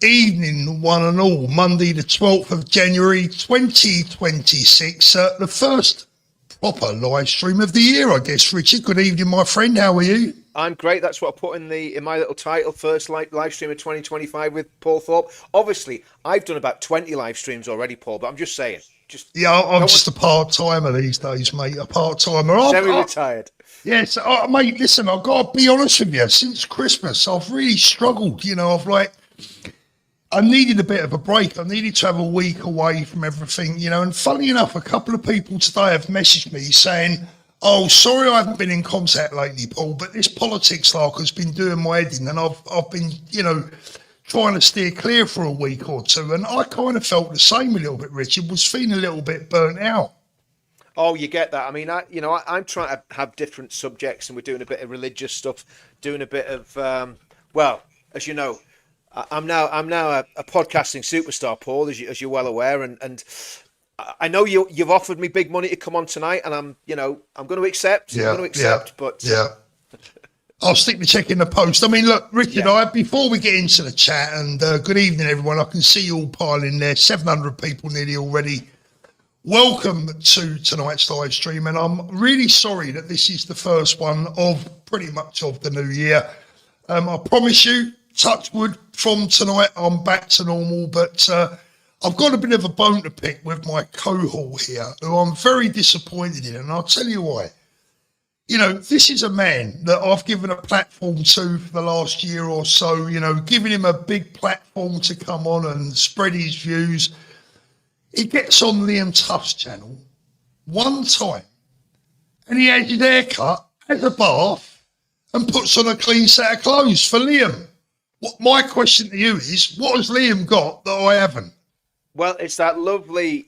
evening, one and all. Monday, the 12th of January, 2026. The first proper live stream of the year, I guess. Richard, good evening, my friend. How are you? I'm great. That's what I put in my little title, first live stream of 2025 with Paul Thorpe. Obviously, I've done about 20 live streams already, Paul, but I'm just saying. I'm just a part-timer these days, mate. A part-timer. Semi-retired. Yes, mate, listen, I've got to be honest with you. Since Christmas, I've really struggled. I needed a bit of a break. I needed to have a week away from everything, and funny enough, a couple of people today have messaged me saying, oh, sorry I haven't been in contact lately, Paul, but this politics lark has been doing my head in, and I've been, trying to steer clear for a week or two, and I kind of felt the same a little bit, Richard, was feeling a little bit burnt out. Oh, you get that. I mean, I'm trying to have different subjects, and we're doing a bit of religious stuff, doing a bit of, as you know, I'm now a podcasting superstar, Paul, as you're well aware, and I know you've offered me big money to come on tonight, and I'm going to accept. But I'll stick the check in the post. I mean, look, Richard, before we get into the chat, and good evening, everyone. I can see you all piling there. 700 people nearly already. Welcome to tonight's live stream, and I'm really sorry that this is the first one of pretty much of the new year. I promise you, touch wood, from tonight I'm back to normal, but I've got a bit of a bone to pick with my cohort here, who I'm very disappointed in, and I'll tell you why. This is a man that I've given a platform to for the last year or so, giving him a big platform to come on and spread his views. He gets on Liam Tuff's channel one time and he has his hair cut, has a bath and puts on a clean set of clothes for Liam. My question to you is, what has Liam got that I haven't? Well, it's that lovely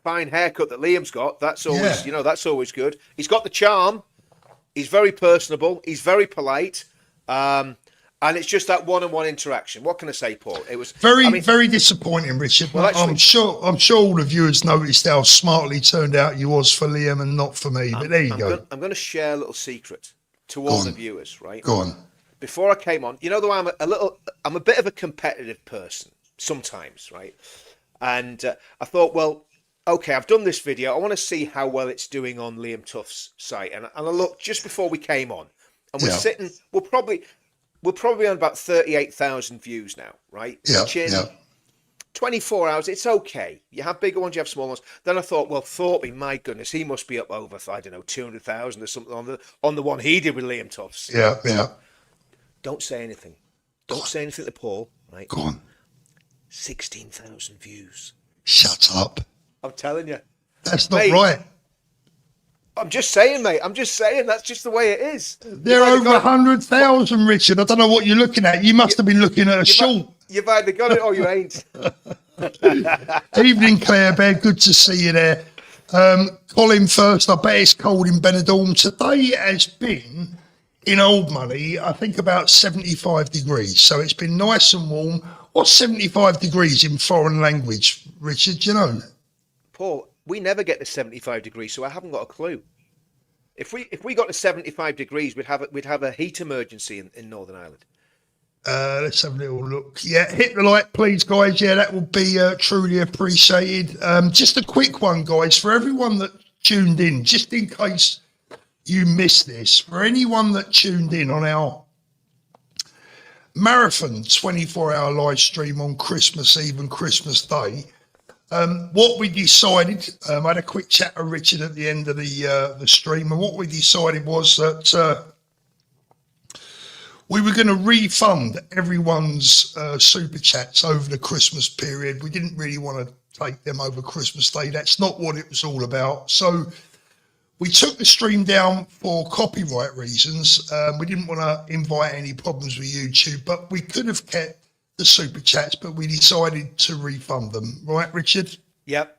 fine haircut that Liam's got. That's always, that's always good. He's got the charm. He's very personable. He's very polite. And it's just that one-on-one interaction. What can I say, Paul? It was very disappointing, Richard. Well, actually, I'm sure all the viewers noticed how smartly turned out you was for Liam and not for me. But there you go. I'm going to share a little secret to all the viewers, right? Go on. Before I came on, though I'm a bit of a competitive person sometimes, right? And I thought, well, okay, I've done this video. I want to see how well it's doing on Liam Tuff's site. And I looked just before we came on, and we're sitting. We're probably on about 38,000 views now, right? Yeah. 24 hours, it's okay. You have bigger ones, you have smaller ones. Then I thought, well, Thorpe, my goodness, he must be up over, 200,000 or something on the one he did with Liam Tuff's. Yeah. Don't say anything. Don't say anything to Paul, right? Go on. 16,000 views. Shut up. I'm telling you. That's not right. I'm just saying, mate. I'm just saying. That's just the way it is. They're over 100,000, Richard. I don't know what you're looking at. You must have been looking at a short. You've either got it or you ain't. Evening, Claire Bear. Good to see you there. Colin first. I bet it's cold in Benidorm. Today has been, in old money, I think about 75 degrees. So it's been nice and warm. What's 75 degrees in foreign language, Richard? Do you know? Paul, we never get to 75 degrees, so I haven't got a clue. If we got to 75 degrees, we'd have a heat emergency in Northern Ireland. Let's have a little look. Yeah, hit the like, please, guys. Yeah, that would be truly appreciated. Just a quick one, guys, for everyone that tuned in, just in case you missed this, for anyone that tuned in on our marathon 24-hour live stream on Christmas Eve and Christmas Day, what we decided, I had a quick chat with Richard at the end of the stream, and what we decided was that we were going to refund everyone's super chats over the Christmas period. We didn't really want to take them over Christmas Day. That's not what it was all about. So we took the stream down for copyright reasons. We didn't want to invite any problems with YouTube, but we could have kept the super chats, but we decided to refund them. Right, Richard? Yep.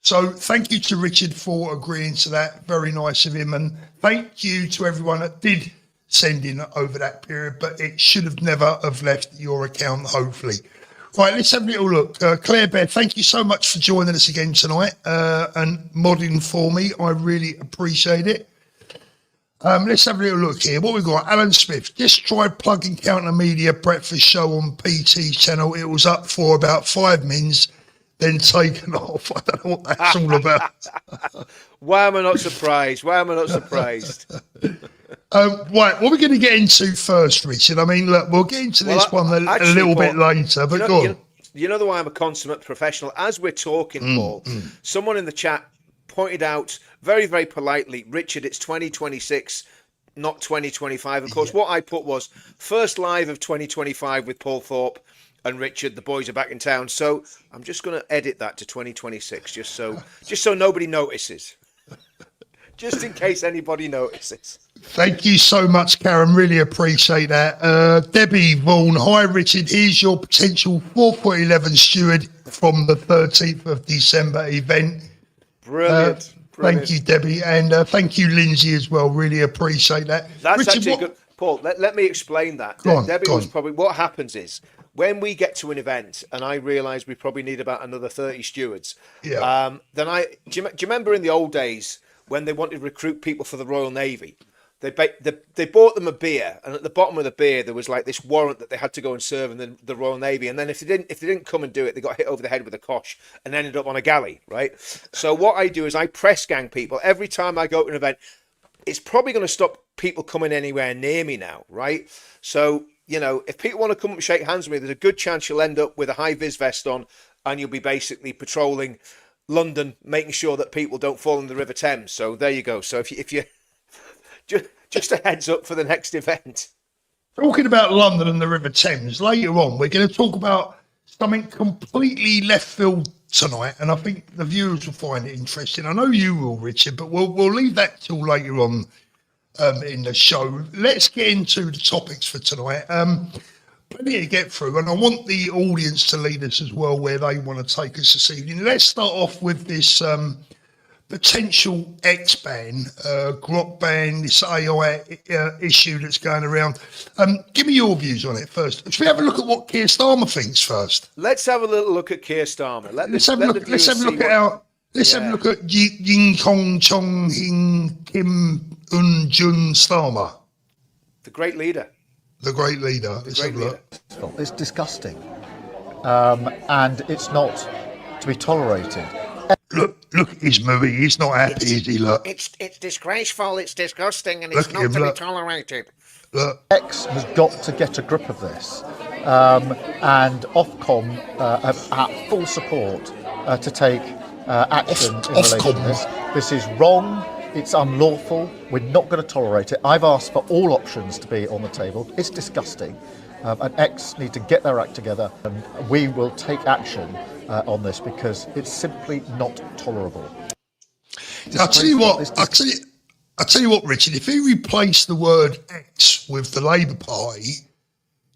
So thank you to Richard for agreeing to that. Very nice of him. And thank you to everyone that did send in over that period, but it should have never have left your account, hopefully. Right, let's have a little look. Claire Bear, thank you so much for joining us again tonight and modding for me. I really appreciate it. Let's have a little look here. What we got? Alan Smith just tried plugging Counter Media breakfast show on PT channel. It was up for about 5 minutes, then taken off. I don't know what that's all about. Why am I not surprised? Why am I not surprised? Right, what we're going to get into first, Richard. I mean, look, we'll get into this one a little bit later, but go on. You know why I'm a consummate professional? As we're talking, Paul, someone in the chat pointed out very, very politely, Richard, it's 2026, not 2025. Of course, what I put was first live of 2025 with Paul Thorpe and Richard. The boys are back in town. So I'm just going to edit that to 2026, just so nobody notices. Just in case anybody notices. Thank you so much, Karen. Really appreciate that. Debbie Vaughan, hi, Richard. Here's your potential 4'11" steward from the 13th of December event. Brilliant. Thank you, Debbie. And thank you, Lindsay, as well. Really appreciate that. That's Richard, actually good. Paul, let me explain that. Debbie was probably, what happens is, when we get to an event and I realise we probably need about another 30 stewards, then do you remember in the old days when they wanted to recruit people for the Royal Navy? They bought them a beer, and at the bottom of the beer there was like this warrant that they had to go and serve in the Royal Navy. And then if they didn't come and do it, they got hit over the head with a cosh and ended up on a galley, right? So what I do is I press gang people every time I go to an event. It's probably going to stop people coming anywhere near me now, right? So if people want to come up and shake hands with me, there's a good chance you'll end up with a high vis vest on, and you'll be basically patrolling London, making sure that people don't fall in the River Thames. So there you go. So if you just a heads up for the next event. Talking about London and the River Thames, later on we're going to talk about something completely left field tonight, and I think the viewers will find it interesting. I know you will, Richard, but we'll leave that till later on in the show. Let's get into the topics for tonight. Plenty to get through, and I want the audience to lead us as well where they want to take us this evening. Let's start off with this potential X ban, Grok ban, this AI issue that's going around. Give me your views on it first. Should we have a look at what Keir Starmer thinks first? Let's have a little look at Keir Starmer. Let's have a look at Ying Kong Chong Hing Kim Un Jun Starmer. The great leader. It's disgusting, and it's not to be tolerated. Look at his movie. He's not happy, is he? Look. It's disgraceful, it's disgusting, and it's not to be tolerated. Look. X has got to get a grip of this, and Ofcom have at full support to take action in relation to this. This is wrong. It's unlawful. We're not going to tolerate it. I've asked for all options to be on the table. It's disgusting. And X need to get their act together, and we will take action on this because it's simply not tolerable. I'll tell you what, Richard, if he replaced the word X with the Labour Party,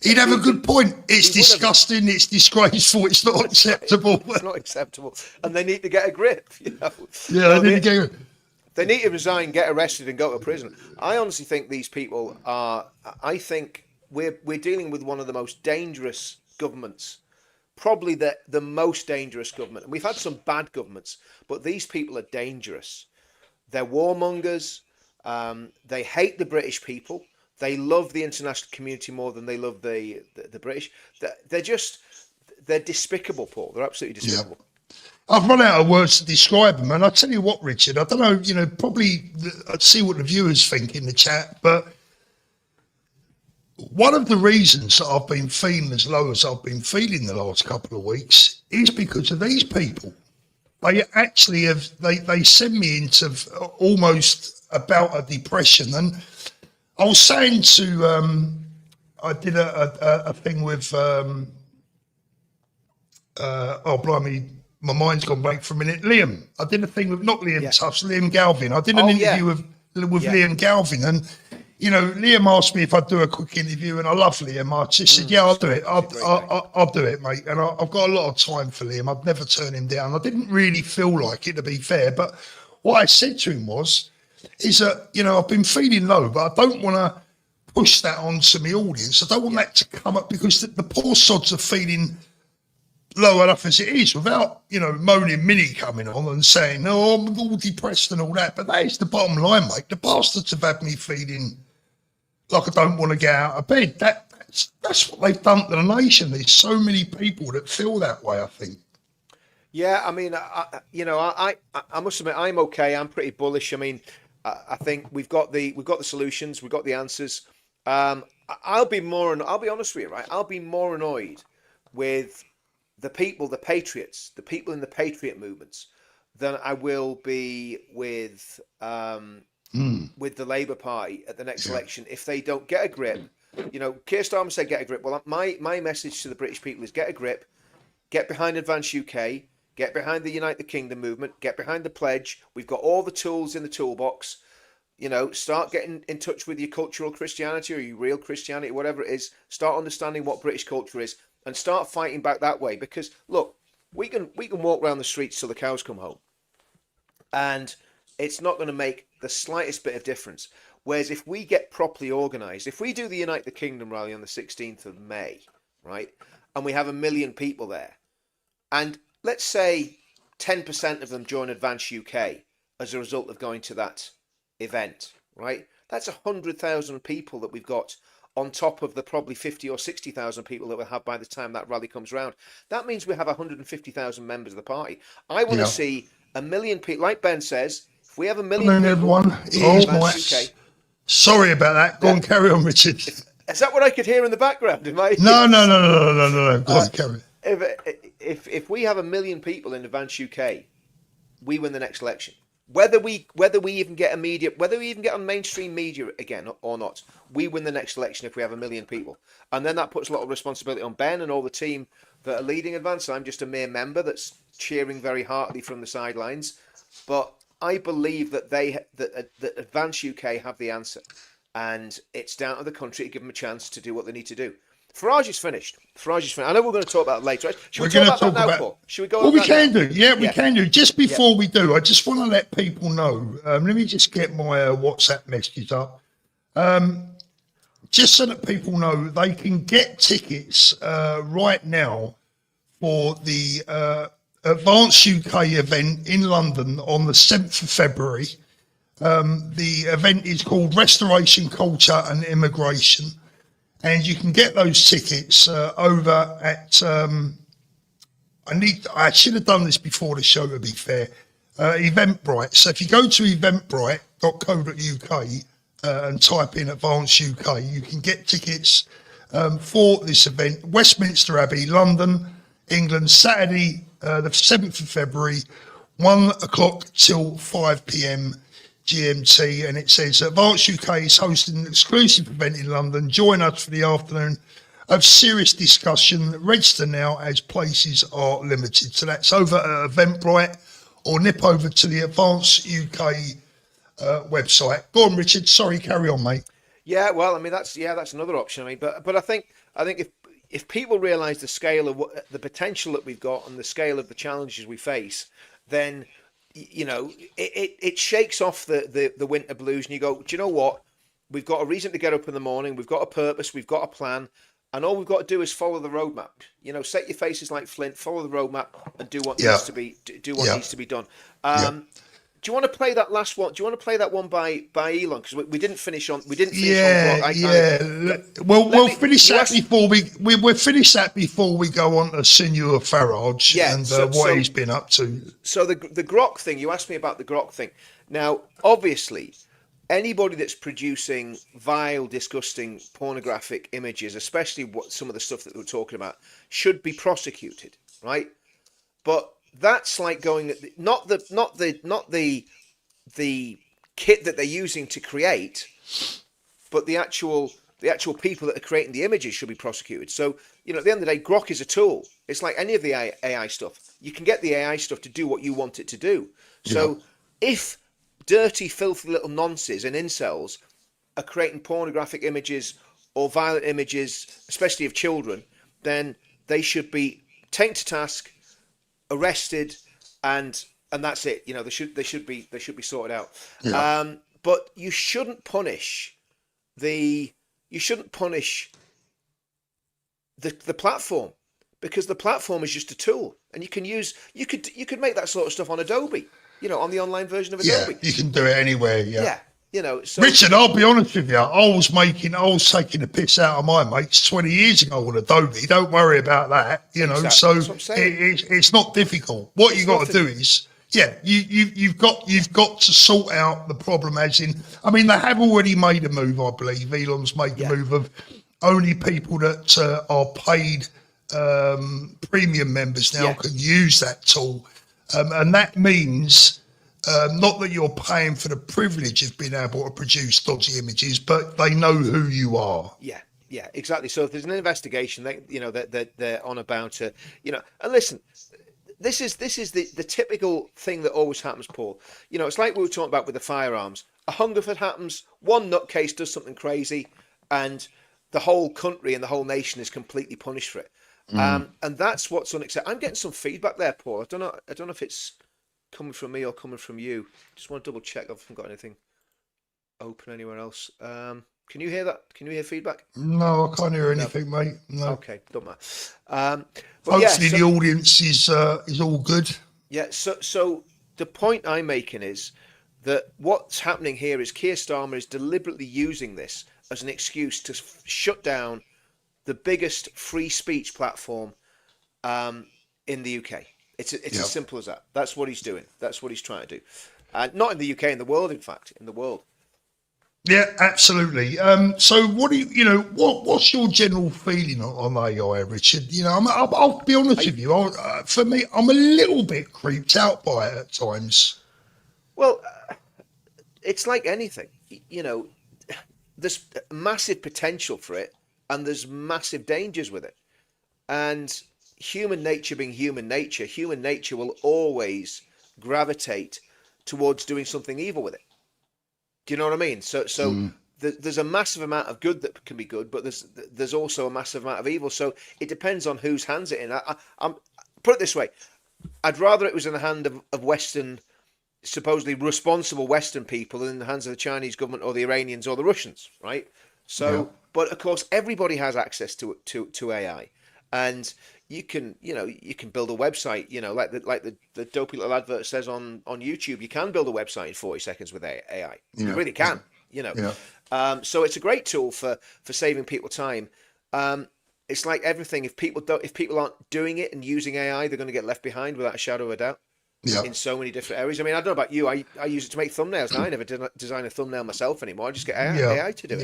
he'd have a good point. It's disgusting, it's disgraceful, it's not acceptable. It's not acceptable. And they need to get a grip, Yeah, they need to get a grip. They need to resign, get arrested, and go to prison. I honestly think these people are. I think we're dealing with one of the most dangerous governments, probably the most dangerous government. And we've had some bad governments, but these people are dangerous. They're warmongers. They hate the British people. They love the international community more than they love the British. They're despicable, Paul. They're absolutely despicable. Yeah. I've run out of words to describe them, and I tell you what, Richard, I don't know, probably I'd see what the viewers think in the chat, but one of the reasons that I've been feeling as low as I've been feeling the last couple of weeks is because of these people. They actually have, they send me into almost about a depression. And I was saying to, I did a thing with, oh, blimey, my mind's gone blank for a minute. Liam. I did a thing with not Liam Tufts, Liam Galvin. I did an interview with Liam Galvin, and Liam asked me if I'd do a quick interview, and I love Liam. I just said, I'll do it. I'll do it, mate. And I've got a lot of time for Liam. I'd never turn him down. I didn't really feel like it, to be fair. But what I said to him is that, I've been feeling low, but I don't want to push that onto my audience. I don't want that to come up because the poor sods are feeling low enough as it is, without, you know, moaning Minnie coming on and saying, oh, I'm all depressed and all that. But that is the bottom line, mate. The bastards have had me feeling like I don't want to get out of bed. That's what they've done to the nation. There's so many people that feel that way, I think. Yeah, I mean, I must admit, I'm okay. I'm pretty bullish. I mean, I think we've got the solutions, we've got the answers. I'll be honest with you, right? I'll be more annoyed with the people, the patriots, the people in the patriot movements, than I will be with the Labour Party at the next election if they don't get a grip. You know, Keir Starmer said get a grip. Well, my message to the British people is get a grip, get behind Advance UK, get behind the Unite the Kingdom movement, get behind the pledge. We've got all the tools in the toolbox. You know, start getting in touch with your cultural Christianity or your real Christianity, whatever it is. Start understanding what British culture is and start fighting back that way. Because look, we can walk around the streets till the cows come home, and it's not going to make the slightest bit of difference. Whereas if we get properly organised, if we do the Unite the Kingdom rally on the 16th of May, right, and we have 1 million people there, and let's say 10% of them join Advance UK as a result of going to that event, right? That's 100,000 people that we've got on top of the probably 50 or 60,000 people that we'll have by the time that rally comes around. That means we have 150,000 members of the party. I want to see 1 million people, like Ben says, if we have 1 million people, everyone. UK. Sorry about that. Go on, carry on, Richard. Is that what I could hear in the background? Am I? No. Go on, carry on. If we have 1 million people in Advance UK, we win the next election. Whether we even get on mainstream media again or not, we win the next election if we have 1 million people. And then that puts a lot of responsibility on Ben and all the team that are leading Advance. I'm just a mere member that's cheering very heartily from the sidelines. But I believe that that Advance UK have the answer, and it's down to the country to give them a chance to do what they need to do. Farage is finished. I know we're going to talk about it later. Should we talk about that now, Paul? Should we go? Well, we can do. Yeah, we can do. Just before we do, I just want to let people know. Let me just get my WhatsApp messages up. Just so that people know they can get tickets right now for the Advance UK event in London on the 7th of February. The event is called Restoration, Culture and Immigration. And you can get those tickets over at, I should have done this before the show, to be fair, Eventbrite. So if you go to eventbrite.co.uk and type in Advance UK, you can get tickets for this event. Westminster Abbey, London, England, Saturday, the 7th of February, 1 o'clock till 5 p.m. GMT, and it says Advance UK is hosting an exclusive event in London. Join us for the afternoon of serious discussion. Register now as places are limited. So that's over at Eventbrite, or nip over to the Advance UK website. Go on, Richard. Sorry, carry on, mate. Yeah, well, I mean that's another option. I mean, but I think if people realise the scale of the potential that we've got and the scale of the challenges we face, then you know, it shakes off the winter blues, and you go, do you know what? We've got a reason to get up in the morning. We've got a purpose. We've got a plan, and all we've got to do is follow the roadmap. You know, set your faces like flint, follow the roadmap, and do what needs to be needs to be done. Do you want to play that last one? Do you want to play that one by Elon? Because we didn't finish on. We didn't finish on. We'll finish that before we'll finish that before we go on to Senor Farage and what he's been up to. So the grok thing. You asked me about the grok thing. Now, obviously, anybody that's producing vile, disgusting, pornographic images, especially some of the stuff that we're talking about, should be prosecuted, right? But that's like going not the kit that they're using to create, but the actual people that are creating the images should be prosecuted. So, you know, at the end of the day, grok is a tool. It's like any of the AI stuff. You can get the AI stuff to do what you want it to do. So if dirty, filthy little nonces and incels are creating pornographic images or violent images, especially of children, then they should be taken to task, arrested, and that's it. You know, they should be sorted out. But you shouldn't punish the platform, because the platform is just a tool, and you could make that sort of stuff on Adobe, on the online version of Yeah, Adobe. you can do it anywhere. Yeah. Yeah, so Richard, I'll be honest with you. I was taking the piss out of my mates 20 years ago on Adobe. Don't worry about that. Exactly, So that's what I'm saying. it's not difficult. What you got to do is, you've got to sort out the problem. As in, I mean, they have already made a move. I believe Elon's made the move of only people that are paid premium members now can use that tool, and that means. Not that you're paying for the privilege of being able to produce dodgy images, but they know who you are. Yeah, exactly. So if there's an investigation, they're on about it, And listen, this is the typical thing that always happens, Paul. It's like we were talking about with the firearms. A Hungerford happens, one nutcase does something crazy, and the whole country and the whole nation is completely punished for it. And that's what's unacceptable. I'm getting some feedback there, Paul. I don't know if it's coming from me or coming from you. Just want to double check I haven't got anything open anywhere else. Can you hear that? Can you hear feedback? No, I can't hear anything, mate. No. Okay, don't matter. Hopefully the audience is all good. Yeah, so the point I'm making is that what's happening here is Keir Starmer is deliberately using this as an excuse to shut down the biggest free speech platform in the UK. It's as simple as that. That's what he's doing. That's what he's trying to do. Not in the UK, in the world, in fact, in the world. Yeah, absolutely. So what do what's your general feeling on AI, Richard? I'll be honest with you. For me, I'm a little bit creeped out by it at times. Well, it's like anything. There's massive potential for it, and there's massive dangers with it. And human nature being human nature will always gravitate towards doing something evil with it. Do you know what I mean? So there's a massive amount of good that can be good, but there's also a massive amount of evil. So it depends on whose hands it in. I'm put it this way: I'd rather it was in the hand of Western, supposedly responsible Western people than in the hands of the Chinese government or the Iranians or the Russians, right? So, but of course, everybody has access to AI. And you can build a website, like the dopey little advert says on YouTube. You can build a website in 40 seconds with AI. You really can, So it's a great tool for saving people time. It's like everything. If people aren't doing it and using AI, they're going to get left behind without a shadow of a doubt. In so many different areas. I mean, I don't know about you. I use it to make thumbnails. Now I never design a thumbnail myself anymore. I just get AI to do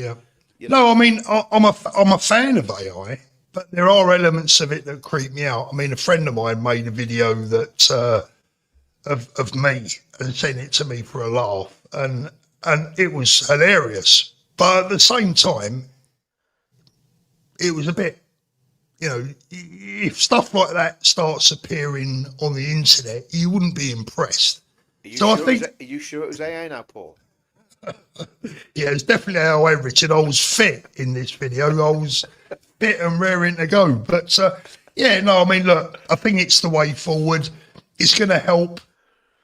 it. No, I mean, I'm a fan of AI. But there are elements of it that creep me out. I mean, a friend of mine made a video that of me and sent it to me for a laugh, and it was hilarious. But at the same time, it was a bit, if stuff like that starts appearing on the internet, you wouldn't be impressed. Are you sure it was AI now, Paul? Yeah, it's definitely AI, Richard. I was fit in this video. I was fit and raring to go. But I mean, look, I think it's the way forward. It's going to help.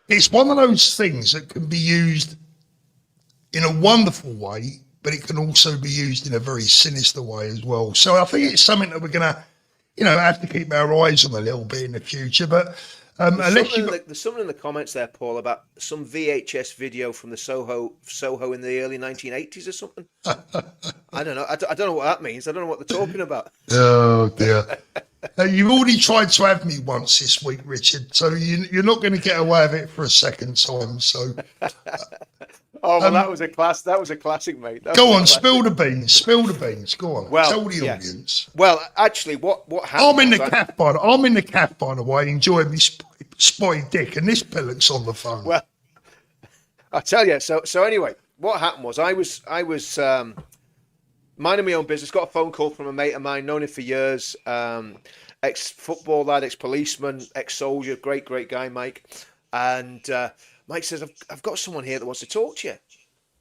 It's one of those things that can be used in a wonderful way, but it can also be used in a very sinister way as well. So I think it's something that we're going to, have to keep our eyes on a little bit in the future. But there's something in the comments there, Paul, about some VHS video from the Soho in the early 1980s or something. I don't know. I don't know what that means. I don't know what they're talking about. Oh dear. You've already tried to have me once this week, Richard. So you're not going to get away with it for a second time. So. That was a classic, mate. Go on, spill the beans. Go on, tell the audience. Well, actually, what happened? I'm in the calf, by the way, enjoying my spotty dick, and this pillock's on the phone. Well, I tell you. So anyway, what happened was I was minding my own business. Got a phone call from a mate of mine, known him for years. Ex-football lad, ex-policeman, ex-soldier, great guy, Mike, and. Mike says, I've got someone here that wants to talk to you.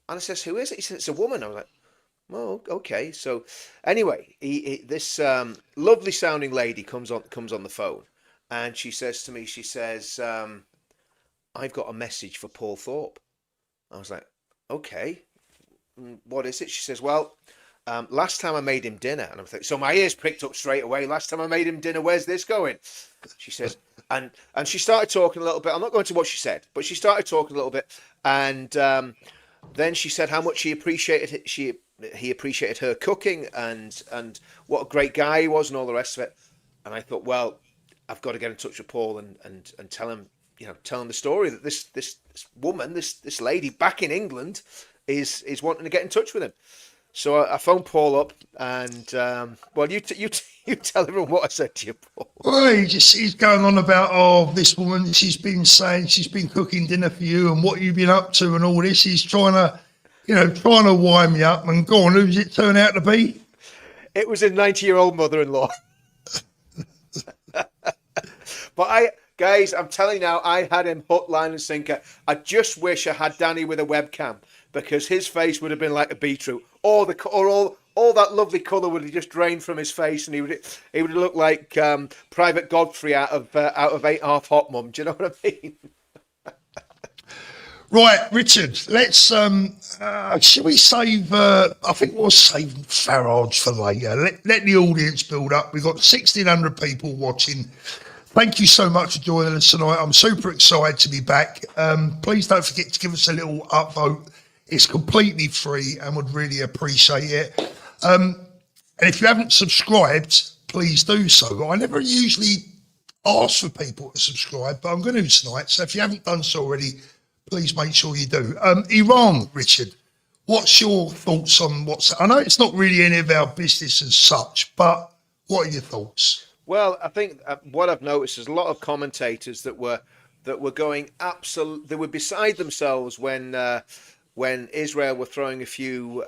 And I says, who is it? He said, it's a woman. I was like, oh, okay. So anyway, this lovely sounding lady comes on the phone, and she says to me, I've got a message for Paul Thorpe. I was like, okay, what is it? She says, well, last time I made him dinner, and I'm thinking, so my ears pricked up straight away. Last time I made him dinner, where's this going? She says, and she started talking a little bit. I'm not going to what she said, but she started talking a little bit, and then she said how much he appreciated her cooking, and what a great guy he was, and all the rest of it. And I thought, well, I've got to get in touch with Paul and tell him, tell him the story that this woman, this lady back in England is wanting to get in touch with him. So I phoned Paul up, and well, you tell everyone what I said to you, Paul. Well, he's going on about, this woman, she's been saying she's been cooking dinner for you and what you've been up to and all this. He's trying to wind me up, and go on, who's it turn out to be? It was a 90-year-old mother-in-law. But guys, I'm telling you now, I had him hook, line and sinker. I just wish I had Danny with a webcam, because his face would have been like a beetroot. Or all that lovely colour would have just drained from his face, and he would have looked like Private Godfrey out of 8 Half Hot Mum. Do you know what I mean? Right, Richard, let's shall we save I think we'll save Farage for later. Let the audience build up. We've got 1,600 people watching. Thank you so much for joining us tonight. I'm super excited to be back. Please don't forget to give us a little upvote. It's completely free and would really appreciate it. And if you haven't subscribed, please do so. I never usually ask for people to subscribe, but I'm going to tonight. So if you haven't done so already, please make sure you do. Iran, Richard, what's your thoughts on I know it's not really any of our business as such, but what are your thoughts? Well, I think what I've noticed is a lot of commentators that were going they were beside themselves when Israel were throwing a few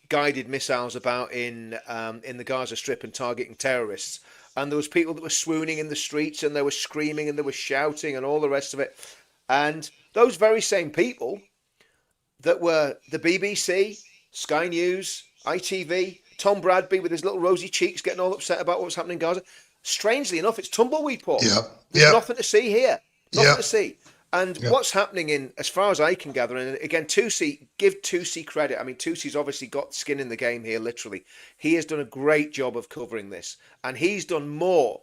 guided missiles about in the Gaza Strip and targeting terrorists, and there was people that were swooning in the streets, and they were screaming and they were shouting and all the rest of it. And those very same people that were the BBC, Sky News, ITV, Tom Bradby with his little rosy cheeks getting all upset about what's happening in Gaza. Strangely enough, it's tumbleweed, Paul. Yeah. There's nothing to see here. Nothing Yeah. to see. And what's happening as far as I can gather, and again, give Tusi credit. I mean, Tusi's obviously got skin in the game here, literally. He has done a great job of covering this, and he's done more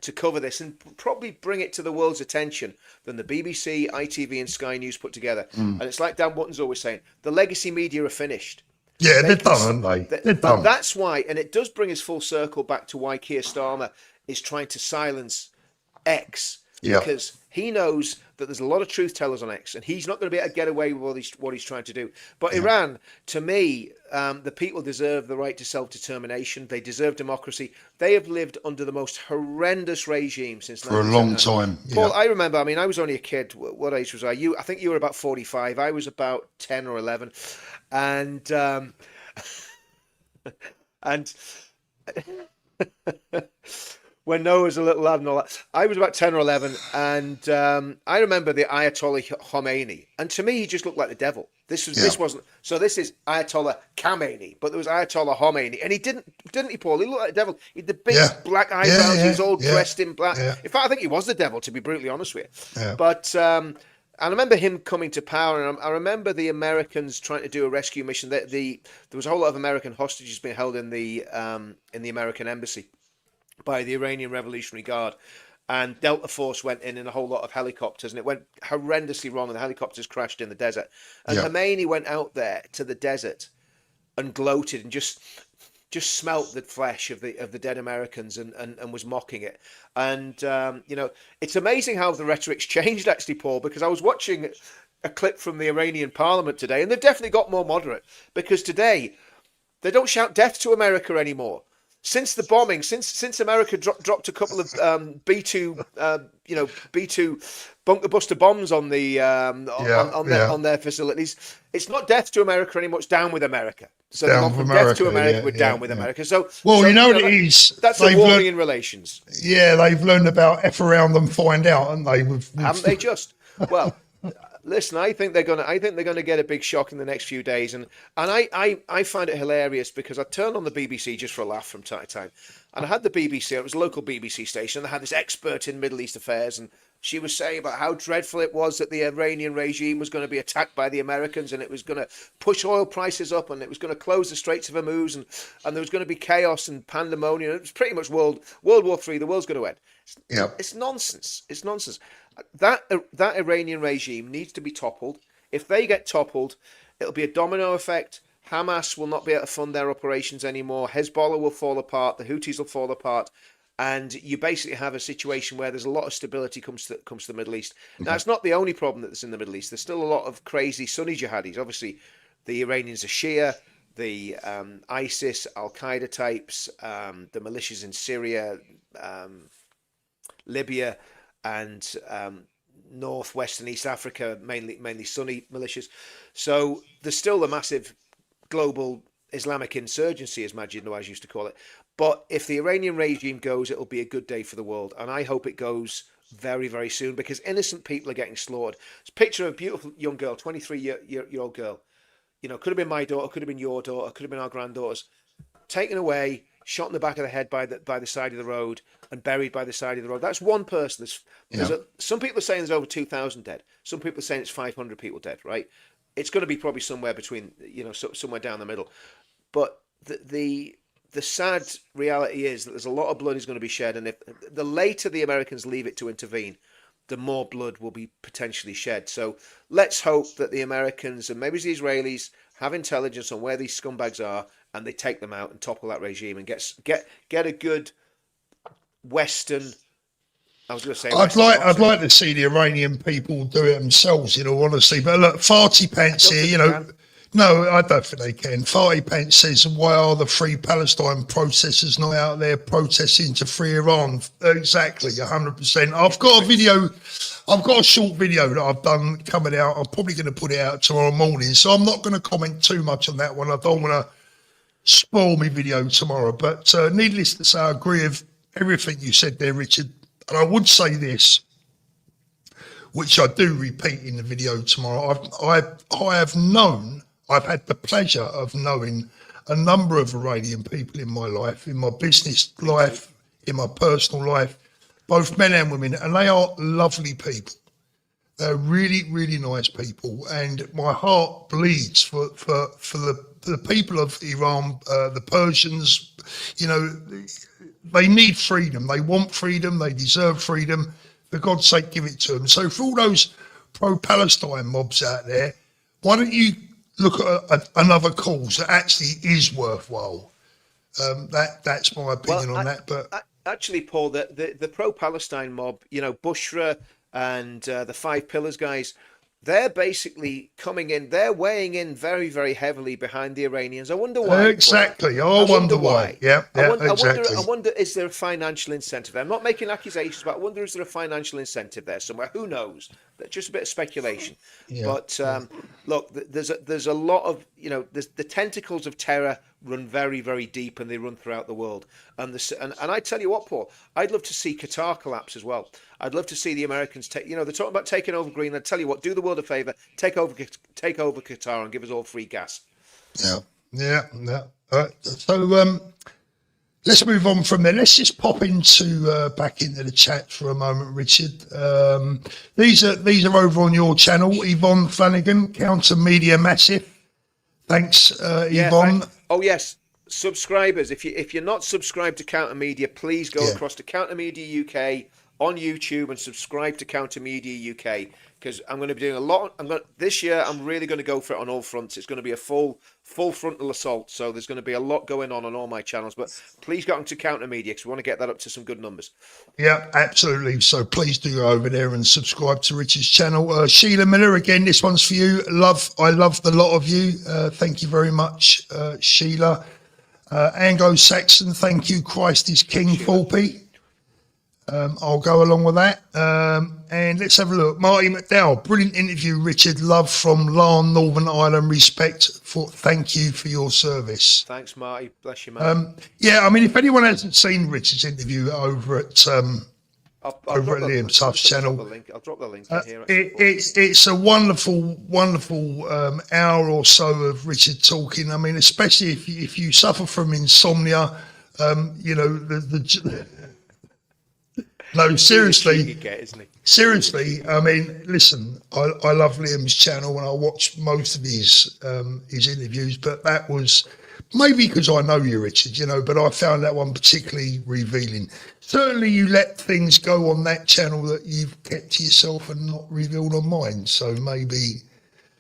to cover this and probably bring it to the world's attention than the BBC, ITV and Sky News put together. And it's like Dan Button's always saying, the legacy media are finished. Yeah, they're done, aren't they? They're done. That's why, and it does bring us full circle back to why Keir Starmer is trying to silence X, because he knows that there's a lot of truth tellers on X, and he's not going to be able to get away with what he's trying to do. But Iran, to me, the people deserve the right to self-determination. They deserve democracy. They have lived under the most horrendous regime since for a long time. Paul, I remember. I mean, I was only a kid. What age was I? I think you were about 45. I was about 10 or 11, and and. When Noah was a little lad and all that, I was about 10 or 11, and I remember the Ayatollah Khomeini, and to me, he just looked like the devil. This wasn't. So this is Ayatollah Khamenei, but there was Ayatollah Khomeini, and he didn't he, Paul? He looked like the devil. He had the big black eyebrows. He was all dressed in black. In fact, I think he was the devil, to be brutally honest with you. But I remember him coming to power, and I remember the Americans trying to do a rescue mission. There was a whole lot of American hostages being held in the American embassy by the Iranian Revolutionary Guard, and Delta Force went in a whole lot of helicopters, and it went horrendously wrong, and the helicopters crashed in the desert. And Khomeini went out there to the desert and gloated and just smelt the flesh of the dead Americans and was mocking it. And it's amazing how the rhetoric's changed, actually, Paul, because I was watching a clip from the Iranian parliament today, and they've definitely got more moderate, because today they don't shout death to America anymore. Since the bombing, since America dropped a couple of B2 bunker buster bombs on the on their facilities, it's not death to America anymore. It's down with America. So they've gone from death to America, we're down with America. So what it is. That's a warning in relations. Yeah, they've learned about F around and find out, haven't they? Haven't they just? Well. Listen, I think they're gonna get a big shock in the next few days, and I find it hilarious because I turn on the BBC just for a laugh from time to time, and I had the BBC. It was a local BBC station. They had this expert in Middle East affairs, and She was saying about how dreadful it was that the Iranian regime was going to be attacked by the Americans, and it was going to push oil prices up, and it was going to close the Straits of Hormuz, and there was going to be chaos and pandemonium. It was pretty much World War III. The world's going to end. It's nonsense. It's nonsense. That Iranian regime needs to be toppled. If they get toppled, it'll be a domino effect. Hamas will not be able to fund their operations anymore. Hezbollah will fall apart. The Houthis will fall apart. And you basically have a situation where there's a lot of stability comes to the Middle East. Now, it's not the only problem that's in the Middle East. There's still a lot of crazy Sunni jihadis. Obviously, the Iranians are Shia, the ISIS, Al-Qaeda types, the militias in Syria, Libya, and Northwest and East Africa, mainly Sunni militias. So there's still a massive global Islamic insurgency, as Majid Nawaz used to call it. But if the Iranian regime goes, it'll be a good day for the world. And I hope it goes very, very soon, because innocent people are getting slaughtered. It's a picture of a beautiful young girl, 23-year-old girl. You know, could have been my daughter, could have been your daughter, could have been our granddaughter's. Taken away, shot in the back of the head by the side of the road, and buried by the side of the road. That's one person. Some people are saying there's over 2,000 dead. Some people are saying it's 500 people dead, right? It's going to be probably somewhere between, somewhere down the middle. But the sad reality is that there's a lot of blood is going to be shed, and if the later the Americans leave it to intervene, the more blood will be potentially shed. So let's hope that the Americans and maybe the Israelis have intelligence on where these scumbags are, and they take them out and topple that regime and get a good Western. I was going to say, I'd like to see the Iranian people do it themselves, in all honesty. But look, Farty Pants here, no, I don't think they can. Farty Pants says, why are the Free Palestine protesters not out there protesting to free Iran? Exactly, 100%. I've got a short video that I've done coming out. I'm probably going to put it out tomorrow morning, so I'm not going to comment too much on that one. I don't want to spoil my video tomorrow. But needless to say, I agree with everything you said there, Richard. And I would say this, which I do repeat in the video tomorrow. I've had the pleasure of knowing a number of Iranian people in my life, in my business life, in my personal life, both men and women, and they are lovely people. They're really, really nice people, and my heart bleeds for the people of Iran, the Persians. They need freedom. They want freedom. They deserve freedom. For God's sake, give it to them. So for all those pro-Palestine mobs out there, why don't you look at another cause that actually is worthwhile? That's my opinion on that. But actually, Paul, the pro-Palestine mob, Bushra and the Five Pillars guys, they're basically coming in. They're weighing in very, very heavily behind the Iranians. I wonder why. Exactly. I wonder why. Yeah, exactly. I wonder, is there a financial incentive there? I'm not making accusations, but I wonder, is there a financial incentive there somewhere? Who knows? Just a bit of speculation. Yeah. But look, there's a lot of, the tentacles of terror run very, very deep, and they run throughout the world. And I tell you what, Paul, I'd love to see Qatar collapse as well. I'd love to see the Americans take. They're talking about taking over Greenland. Tell you what, do the world a favour, take over Qatar and give us all free gas. Yeah. So let's move on from there. Let's just pop into back into the chat for a moment, Richard. These are over on your channel, Yvonne Flanagan, Counter Media Massive. Thanks, Yvonne. Oh yes, subscribers. If you're not subscribed to Counter Media, please go across to Counter Media UK on YouTube and subscribe to Counter Media UK, because I'm going to be doing a lot. This year I'm really going to go for it on all fronts. It's going to be a full frontal assault. So there's going to be a lot going on all my channels. But please go on to Counter Media, because we want to get that up to some good numbers. Yeah, absolutely. So please do go over there and subscribe to Richard's channel. Sheila Miller, again, this one's for you. I love the lot of you. Thank you very much, Sheila. Anglo-Saxon, thank you. Christ is King, Thorpe. I'll go along with that. And let's have a look. Marty McDowell, brilliant interview, Richard. Love from Larne, Northern Ireland. Thank you for your service. Thanks, Marty. Bless you, man. If anyone hasn't seen Richard's interview over at Liam Tuff's channel, I'll drop the link in here. It's a wonderful hour or so of Richard talking. I mean, especially if you suffer from insomnia, No, seriously. Cheeky cat, isn't he? Seriously, I mean, listen, I love Liam's channel and I watch most of his interviews, but that was maybe because I know you, Richard, but I found that one particularly revealing. Certainly you let things go on that channel that you've kept to yourself and not revealed on mine, so maybe...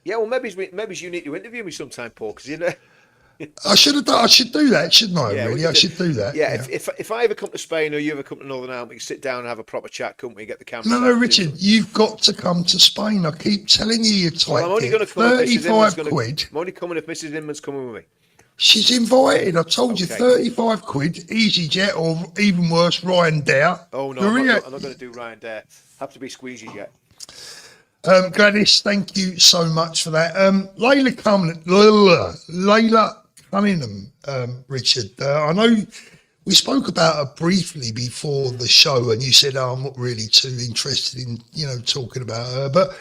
Yeah, well, maybe you need to interview me sometime, Paul, because I should do that, shouldn't I? Yeah, really, I should do that. Yeah, if I ever come to Spain or you ever come to Northern Ireland, we can sit down and have a proper chat, couldn't we? Get the cameras. No, Richard, you've got to come to Spain. I keep telling you, you're tight. Well, I'm only going to come. £35. I'm only coming if Mrs. Inman's coming with me. She's invited. I told you, 35 quid, easy jet, or even worse, Ryan Dare. Oh no, I'm not going to do Ryan Dare. Have to be squeezy jet. Gladys, thank you so much for that. Layla Cunningham, Richard. I know we spoke about her briefly before the show, and you said, I'm not really too interested in, talking about her. But,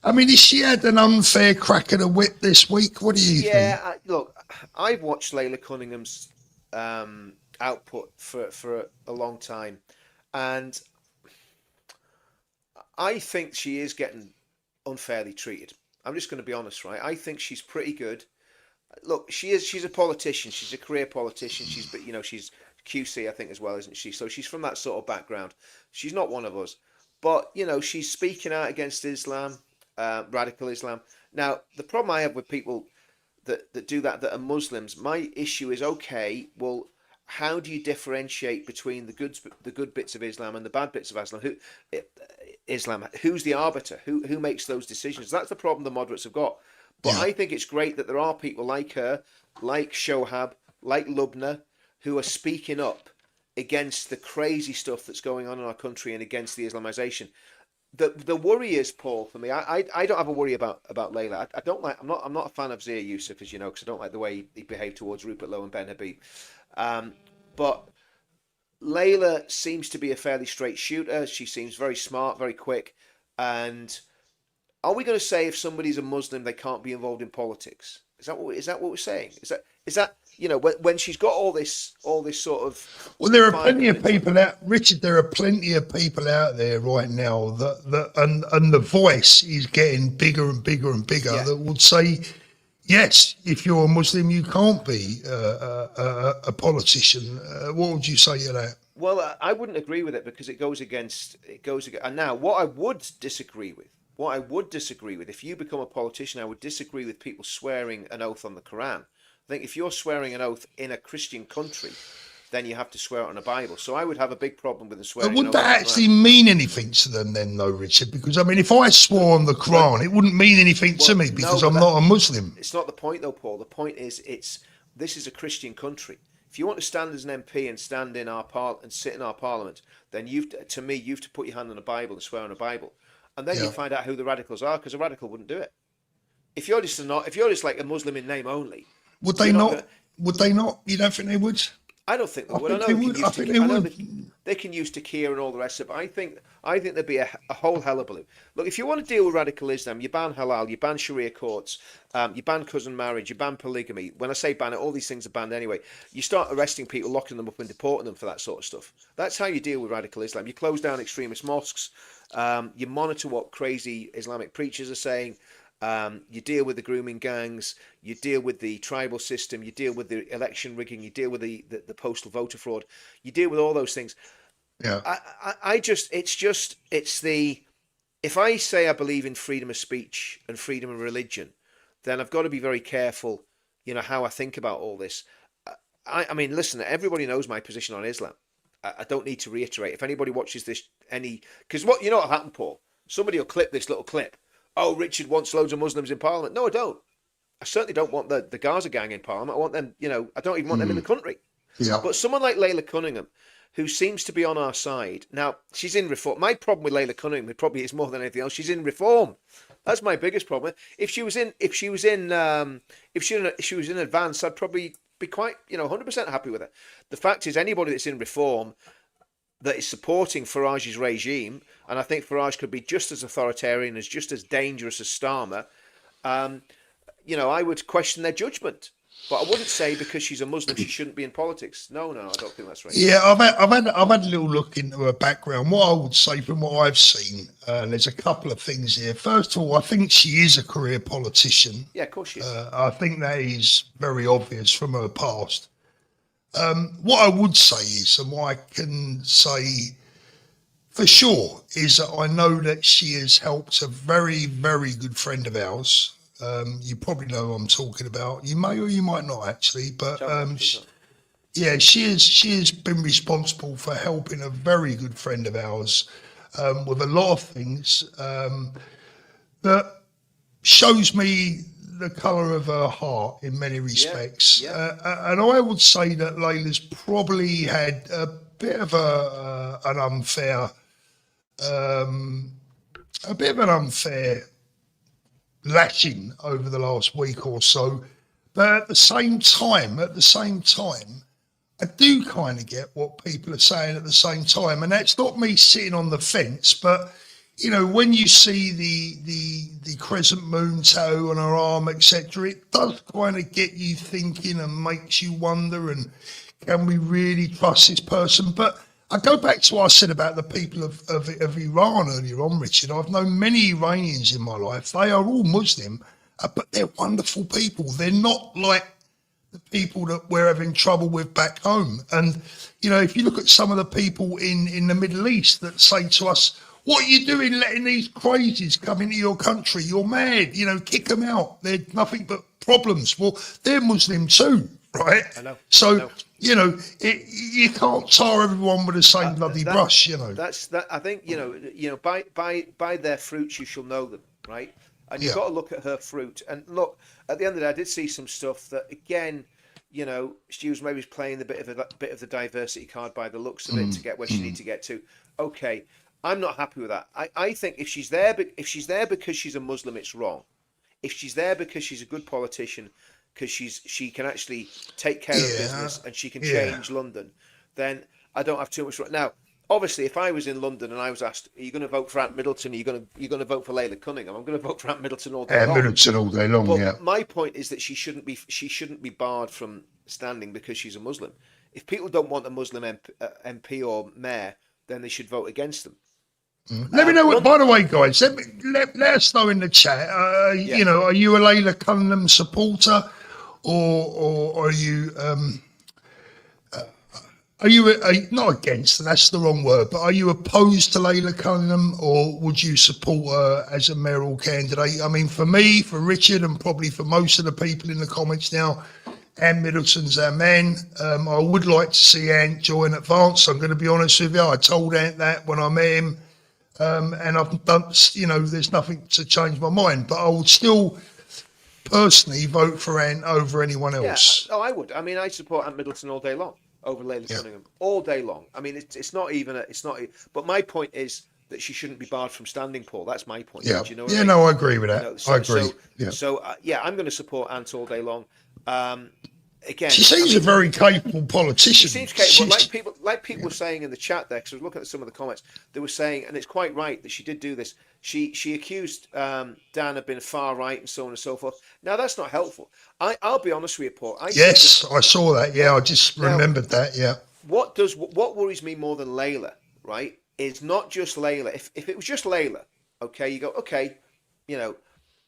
I mean, has she had an unfair crack at the whip this week? What do you think? Yeah, look, I've watched Layla Cunningham's output for a long time, and I think she is getting unfairly treated. I'm just going to be honest, right? I think she's pretty good. Look, she's a politician. She's a career politician. She's QC, I think, as well, isn't she? So she's from that sort of background. She's not one of us. But, she's speaking out against Islam, radical Islam. Now, the problem I have with people that do that are Muslims, my issue is, okay, well, how do you differentiate between the good bits of Islam and the bad bits of Islam? Who's the arbiter? Who makes those decisions? That's the problem the moderates have got. But I think it's great that there are people like her, like Shohab, like Lubna, who are speaking up against the crazy stuff that's going on in our country and against the Islamization. The worry is, Paul, for me, I don't have a worry about Layla. I'm not a fan of Zia Yusuf, as you know, because I don't like the way he behaved towards Rupert Lowe and Ben Habib. But Layla seems to be a fairly straight shooter. She seems very smart, very quick. And are we going to say if somebody's a Muslim they can't be involved in politics? Is that what we're saying? Is that when she's got all this sort of... Well, there are plenty of people out, Richard. There are plenty of people out there right now and the voice is getting bigger and bigger and bigger that would say, yes, if you're a Muslim, you can't be a politician. What would you say to that? Well, I wouldn't agree with it because it goes against. And now, what I would disagree with, if you become a politician, I would disagree with people swearing an oath on the Quran. I think if you're swearing an oath in a Christian country, then you have to swear it on a Bible. So I would have a big problem with the swearing. But would that actually mean anything to them then, though, Richard? Because, I mean, if I swore on the Quran, it wouldn't mean anything to me because I'm not a Muslim. It's not the point, though, Paul. The point is, this is a Christian country. If you want to stand as an MP and stand in our and sit in our parliament, then you have to put your hand on a Bible and swear on a Bible, and then you find out who the radicals are, because a radical wouldn't do it. If you're just like a Muslim in name only, would they not? Would they not? You don't think they would? I don't think they would. I know they can use Takia and all the rest of it. I think there'd be a whole hullabaloo. Look, if you want to deal with radical Islam, you ban halal, you ban Sharia courts, you ban cousin marriage, you ban polygamy. When I say ban it, all these things are banned anyway. You start arresting people, locking them up and deporting them for that sort of stuff. That's how you deal with radical Islam. You close down extremist mosques, you monitor what crazy Islamic preachers are saying, you deal with the grooming gangs, you deal with the tribal system, you deal with the election rigging, you deal with the postal voter fraud, you deal with all those things. Yeah. If I say I believe in freedom of speech and freedom of religion, then I've got to be very careful, how I think about all this. I mean, listen, everybody knows my position on Islam. I don't need to reiterate. If anybody watches this, because what happened, Paul? Somebody will clip this little clip. Oh, Richard wants loads of Muslims in Parliament. No, I don't. I certainly don't want the Gaza gang in Parliament. I want them, I don't even want them in the country. Yeah. But someone like Layla Cunningham, who seems to be on our side. Now, she's in reform. My problem with Layla Cunningham, it probably is more than anything else, she's in reform. That's my biggest problem. If she was in advance, I'd probably be quite, 100% happy with her. The fact is, anybody that's in reform that is supporting Farage's regime, and I think Farage could be just as authoritarian, just as dangerous as Starmer, I would question their judgment. But I wouldn't say because she's a Muslim she shouldn't be in politics. No, I don't think that's right. Yeah, I've had a little look into her background. What I would say from what I've seen, there's a couple of things here. First of all, I think she is a career politician. Yeah, of course she is. I think that is very obvious from her past. What I would say is, and what I can say for sure, is that I know that she has helped a very, very good friend of ours. You probably know who I'm talking about. You may or you might not actually, but yeah, she has been responsible for helping a very good friend of ours with a lot of things that shows me the colour of her heart in many respects. And I would say that Layla's probably had a bit of an unfair lashing over the last week or so, but at the same time, I do kind of get what people are saying at the same time, and that's not me sitting on the fence, but you know, when you see the crescent moon tattoo on her arm, etc., it does kind of get you thinking and makes you wonder, and can we really trust this person? But I go back to what I said about the people of Iran earlier on, Richard. I've known many Iranians in my life. They are all Muslim, but they're wonderful people. They're not like the people that we're having trouble with back home. And, you know, if you look at some of the people in the Middle East that say to us, what are you doing letting these crazies come into your country? You're mad, you know, kick them out. They're nothing but problems. Well, they're Muslim too, right? I know. So, you know, you can't tar everyone with the same bloody brush, you know. That's that. I think, you know, by their fruits you shall know them, right? And you've got to look at her fruit. And look, at the end of the day, I did see some stuff that, again, you know, she was maybe playing a bit of the diversity card by the looks of it to get where she needs to get to. Okay, I'm not happy with that. I think if she's there because she's a Muslim, it's wrong. If she's there because she's a good politician, because she can actually take care of business and she can change London, then I don't have too much. Now, obviously, if I was in London and I was asked, "Are you going to vote for Ant Middleton? Are you going to vote for Layla Cunningham?" I'm going to vote for Ant Middleton all day long. Middleton all day long. But my point is that she shouldn't be barred from standing because she's a Muslim. If people don't want a Muslim MP or mayor, then they should vote against them. Let me know what, by the way, guys, let us know in the chat, you know, are you a Layla Cunningham supporter or are you not against, that's the wrong word, but are you opposed to Layla Cunningham, or would you support her as a mayoral candidate? I mean, for me, for Richard, and probably for most of the people in the comments now, Ant Middleton's our man. I would like to see Ant join Advance. I'm going to be honest with you. I told Ant that when I met him. And I've done, you know, there's nothing to change my mind, but I would still personally vote for Ant over anyone else. Yeah, I would. I mean, I support Ant Middleton all day long over Layla Cunningham all day long. I mean, it's not even but my point is that she shouldn't be barred from standing, Paul. That's my point. Yeah, you know I mean? No, I agree with that. You know, I agree. I'm going to support Ant all day long. Again, she seems a very capable politician. She seems capable. Like people were saying in the chat there, because I was looking at some of the comments, they were saying, and it's quite right that she did do this. She accused Dan of being far right and so on and so forth. Now that's not helpful. I'll be honest with you, Paul. I saw that. Yeah, I just remembered that. Yeah. What worries me more than Layla, right, is not just Layla. If it was just Layla, okay, you go, okay, you know,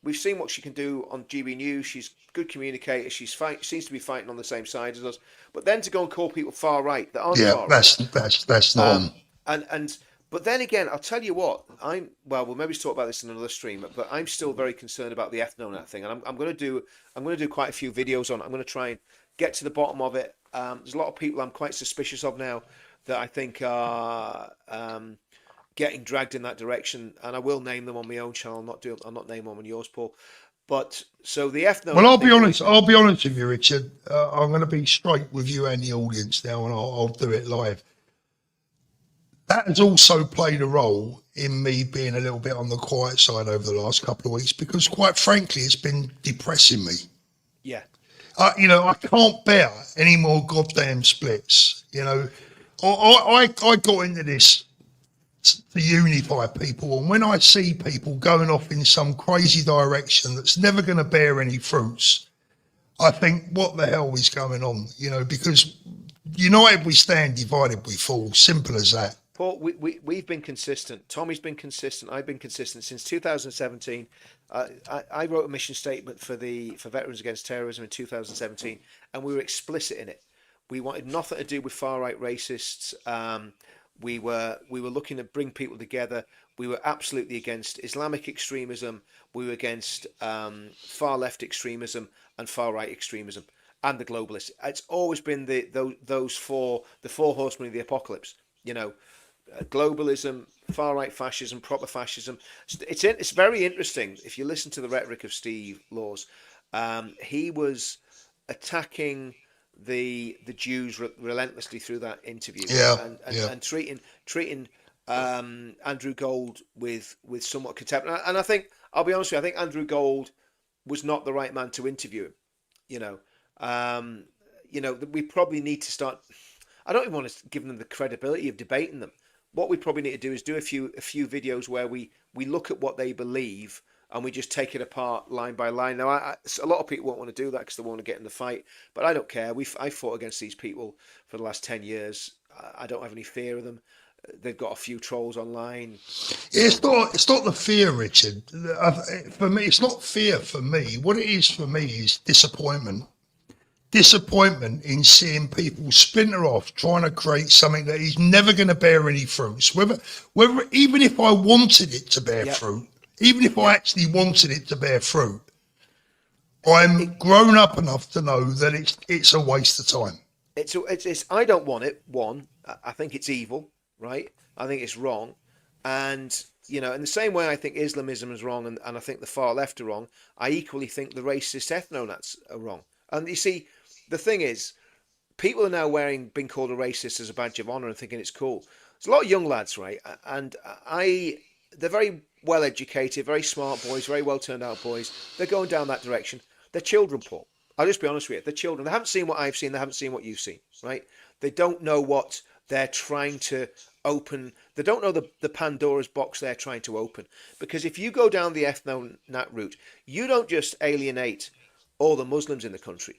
we've seen what she can do on GB News. She's a good communicator. Seems to be fighting on the same side as us. But then to go and call people far right that aren't far right. That's not. But then again, I'll tell you what. We'll maybe talk about this in another stream. But I'm still very concerned about the ethno-nat thing, and I'm going to do quite a few videos on it. I'm going to try and get to the bottom of it. There's a lot of people I'm quite suspicious of now that I think are getting dragged in that direction, and I will name them on my own channel. I'll not name them on yours, Paul. But so the ethno. Well, I'll be honest with you, Richard. I'm going to be straight with you and the audience now, and I'll do it live. That has also played a role in me being a little bit on the quiet side over the last couple of weeks, because quite frankly, it's been depressing me. Yeah. You know, I can't bear any more goddamn splits. You know, I got into this to unify people, and when I see people going off in some crazy direction that's never going to bear any fruits, I think, what the hell is going on? Because united we stand, divided we fall. Simple as that. Paul, we've been consistent. Tommy's been consistent. I've been consistent since 2017. I wrote a mission statement for Veterans Against Terrorism in 2017, and we were explicit in it. We wanted nothing to do with far right racists. We were looking to bring people together. We were absolutely against Islamic extremism. We were against far left extremism and far right extremism and the globalists. It's always been the four horsemen of the apocalypse. Globalism, far right fascism, proper fascism. It's very interesting if you listen to the rhetoric of Steve Laws. He was attacking the Jews relentlessly through that interview, and treating Andrew Gold with somewhat contempt. And I think, I'll be honest with you, I think Andrew Gold was not the right man to interview him. We probably need to start. I don't even want to give them the credibility of debating them. What we probably need to do is do a few videos where we look at what they believe and we just take it apart line by line. Now, a lot of people won't want to do that because they want to get in the fight, but I don't care. I fought against these people for the last 10 years. I don't have any fear of them. They've got a few trolls online. It's not the fear, Richard. For me, it's not fear for me. What it is for me is disappointment. Disappointment in seeing people splinter off, trying to create something that is never going to bear any fruits. Whether even if I wanted it to bear fruit, even if I actually wanted it to bear fruit, I'm grown up enough to know that it's a waste of time. It's I don't want it. One, I think it's evil, right? I think it's wrong, and in the same way I think Islamism is wrong, and I think the far left are wrong. I equally think the racist ethno-nats are wrong. And you see, the thing is, people are now being called a racist as a badge of honor and thinking it's cool. There's a lot of young lads, right? And they're very well educated, very smart boys, very well turned out boys. They're going down that direction. They're children, Paul. I'll just be honest with you. They're children. They haven't seen what I've seen. They haven't seen what you've seen, right? They don't know what they're trying to open. They don't know the Pandora's box they're trying to open. Because if you go down the ethno-nat route, you don't just alienate all the Muslims in the country.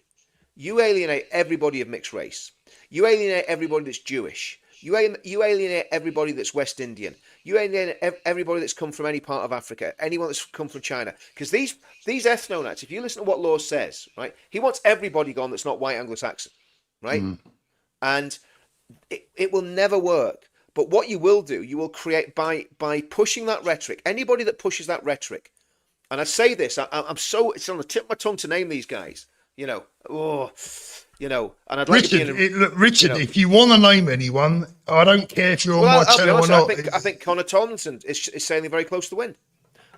You alienate everybody of mixed race. You alienate everybody that's Jewish. You alienate everybody that's West Indian. You alienate everybody that's come from any part of Africa, anyone that's come from China. Because these ethno-nats, if you listen to what Laws says, right, he wants everybody gone that's not white Anglo-Saxon, right? And it will never work. But what you will do, you will create by pushing that rhetoric. Anybody that pushes that rhetoric, and I say this, it's on the tip of my tongue to name these guys. And I'd like Richard, if you want to name anyone, I don't care if you're on my channel or not. I think Connor Tomlinson is sailing very close to the wind.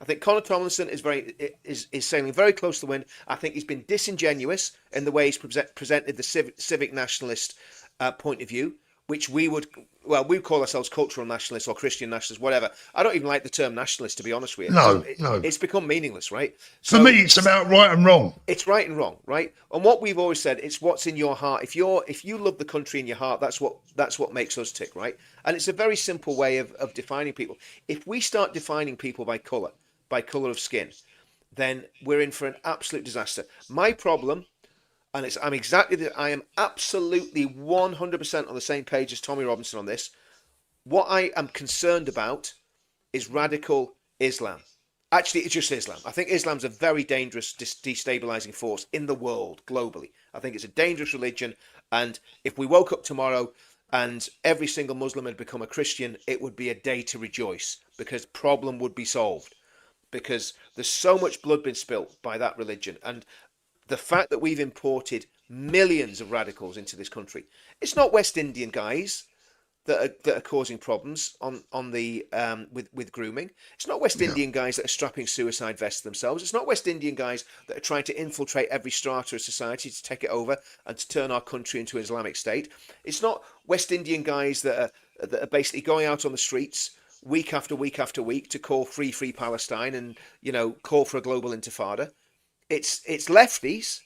I think Connor Tomlinson is sailing very close to the wind. I think he's been disingenuous in the way he's presented the civic nationalist point of view, which we call ourselves cultural nationalists or Christian nationalists, whatever. I don't even like the term nationalist, to be honest with you. No. It's become meaningless, right? For me, it's about right and wrong. It's right and wrong, right? And what we've always said, it's what's in your heart. If you love the country in your heart, that's what makes us tick, right? And it's a very simple way of defining people. If we start defining people by colour of skin, then we're in for an absolute disaster. My problem, and I am absolutely 100% on the same page as Tommy Robinson on this. What I am concerned about is radical Islam. Actually, it's just Islam. I think Islam's a very dangerous, destabilizing force in the world, globally. I think it's a dangerous religion, and if we woke up tomorrow and every single Muslim had become a Christian, it would be a day to rejoice, because problem would be solved. Because there's so much blood been spilt by that religion, and the fact that we've imported millions of radicals into this country, it's not West Indian guys that are causing problems with grooming. It's not West Indian guys that are strapping suicide vests themselves. It's not West Indian guys that are trying to infiltrate every strata of society to take it over and to turn our country into an Islamic state. It's not West Indian guys that are basically going out on the streets week after week after week to call free Palestine and call for a global intifada. It's lefties,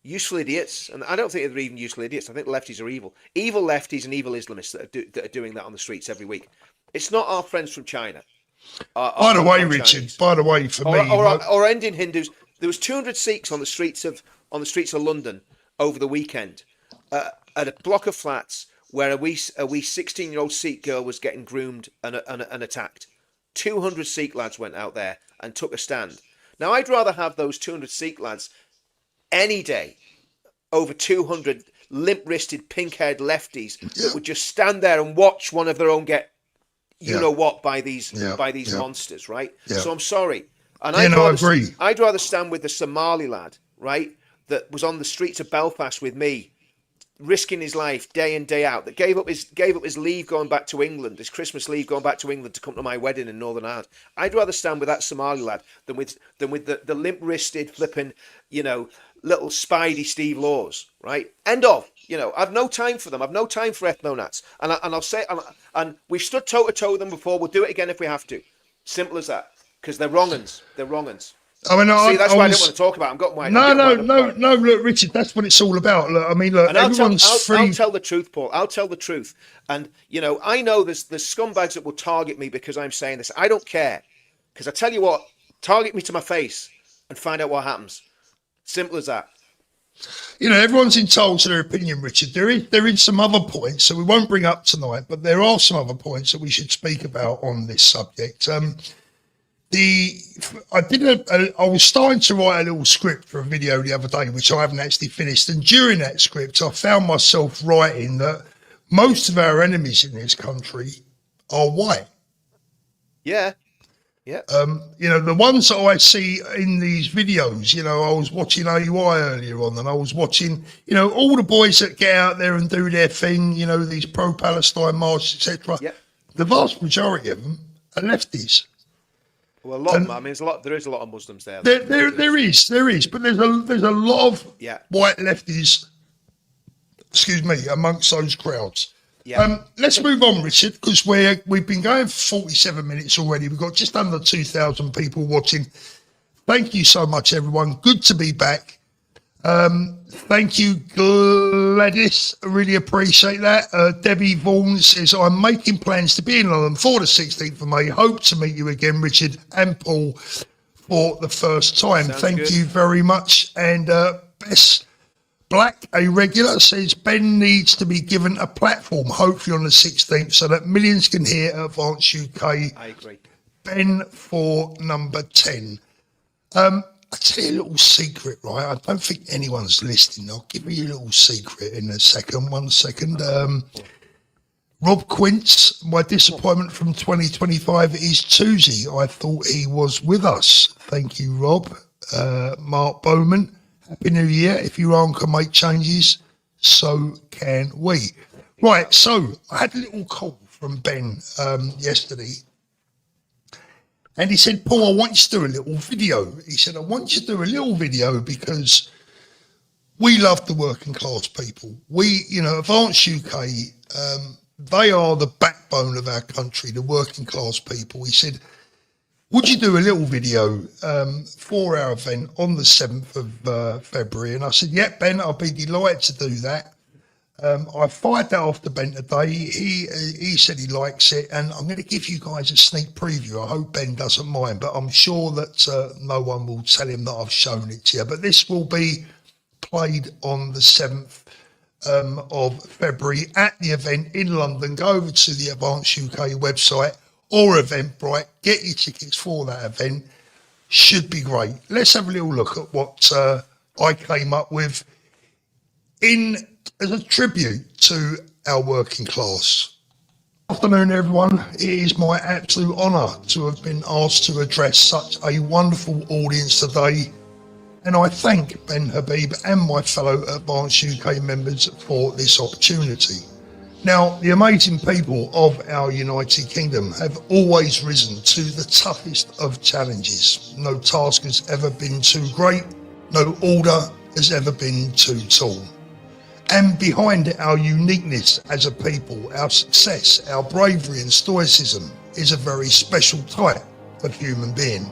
useful idiots, and I don't think they're even useful idiots. I think lefties are evil lefties and evil Islamists that are doing that on the streets every week. It's not our friends from China. By the way, Richard, for me, or Indian Hindus. There was 200 Sikhs on the streets of on the streets of London over the weekend at a block of flats where a wee 16-year-old Sikh girl was getting groomed and attacked. 200 Sikh lads went out there and took a stand. Now, I'd rather have those 200 Sikh lads any day over 200 limp-wristed, pink-haired lefties that would just stand there and watch one of their own get, know what, by these monsters, right? Yeah. So I'm sorry. And I agree. I'd rather stand with the Somali lad, right, that was on the streets of Belfast with me, risking his life day in, day out, that gave up his leave going back to England, his Christmas leave going back to England to come to my wedding in Northern Ireland. I'd rather stand with that Somali lad than with the limp-wristed, flipping, little Spidey Steve Laws, right? End of. I've no time for them. I've no time for ethnonats. And I'll say, and we've stood toe-to-toe with them before. We'll do it again if we have to. Simple as that. Because they're wrong-uns. They're wrong-uns. I mean, see, that's why I didn't want to talk about them. No, look, Richard, that's what it's all about. Look, I mean, look, and everyone's free. I'll tell the truth, Paul. I'll tell the truth. And, I know there's scumbags that will target me because I'm saying this. I don't care. Because I tell you what, target me to my face and find out what happens. Simple as that. Everyone's entitled to their opinion, Richard. There is some other points that we won't bring up tonight, but there are some other points that we should speak about on this subject. I was starting to write a little script for a video the other day, which I haven't actually finished. And during that script, I found myself writing that most of our enemies in this country are white. Yeah. Yeah. The ones that I see in these videos, I was watching AUI earlier on, and I was watching, all the boys that get out there and do their thing, these pro-Palestine marches, etc. Yeah. The vast majority of them are lefties. Well, a lot of them. I mean, there is a lot of Muslims there. There is, but there's a lot of white lefties, amongst those crowds. Yeah. Let's move on, Richard, because we've been going for 47 minutes already. We've got just under 2,000 people watching. Thank you so much, everyone. Good to be back. Thank you, Gladys. I really appreciate that. Debbie Vaughan says, I'm making plans to be in London for the 16th of May. Hope to meet you again, Richard and Paul, for the first time. Thank you very much. And Bess Black, a regular, says Ben needs to be given a platform, hopefully on the 16th, so that millions can hear Advance UK. I agree. Ben for number 10. I'll tell you a little secret, right? I don't think anyone's listening. I'll give you a little secret in a second. 1 second. Rob Quince, my disappointment from 2025 is Tuesday. I thought he was with us. Thank you, Rob. Mark Bowman, Happy New Year. If Iran can make changes, so can we. Right, so I had a little call from Ben yesterday. And he said, Paul, I want you to do a little video. He said, I want you to do a little video because we love the working class people. We, Advance UK, they are the backbone of our country, the working class people. He said, would you do a little video for our event on the 7th of February? And I said, yeah, Ben, I'll be delighted to do that. I fired that off to Ben today. He said he likes it, and I'm going to give you guys a sneak preview. I hope Ben doesn't mind, but I'm sure that no one will tell him that I've shown it to you. But this will be played on the 7th of February at the event in London. Go over to the Advance UK website or Eventbrite, get your tickets for that event. Should be great. Let's have a little look at what I came up with as a tribute to our working class. Good afternoon, everyone. It is my absolute honour to have been asked to address such a wonderful audience today, and I thank Ben Habib and my fellow Advance UK members for this opportunity. Now, the amazing people of our United Kingdom have always risen to the toughest of challenges. No task has ever been too great, no order has ever been too tall. And behind our uniqueness as a people, our success, our bravery and stoicism is a very special type of human being.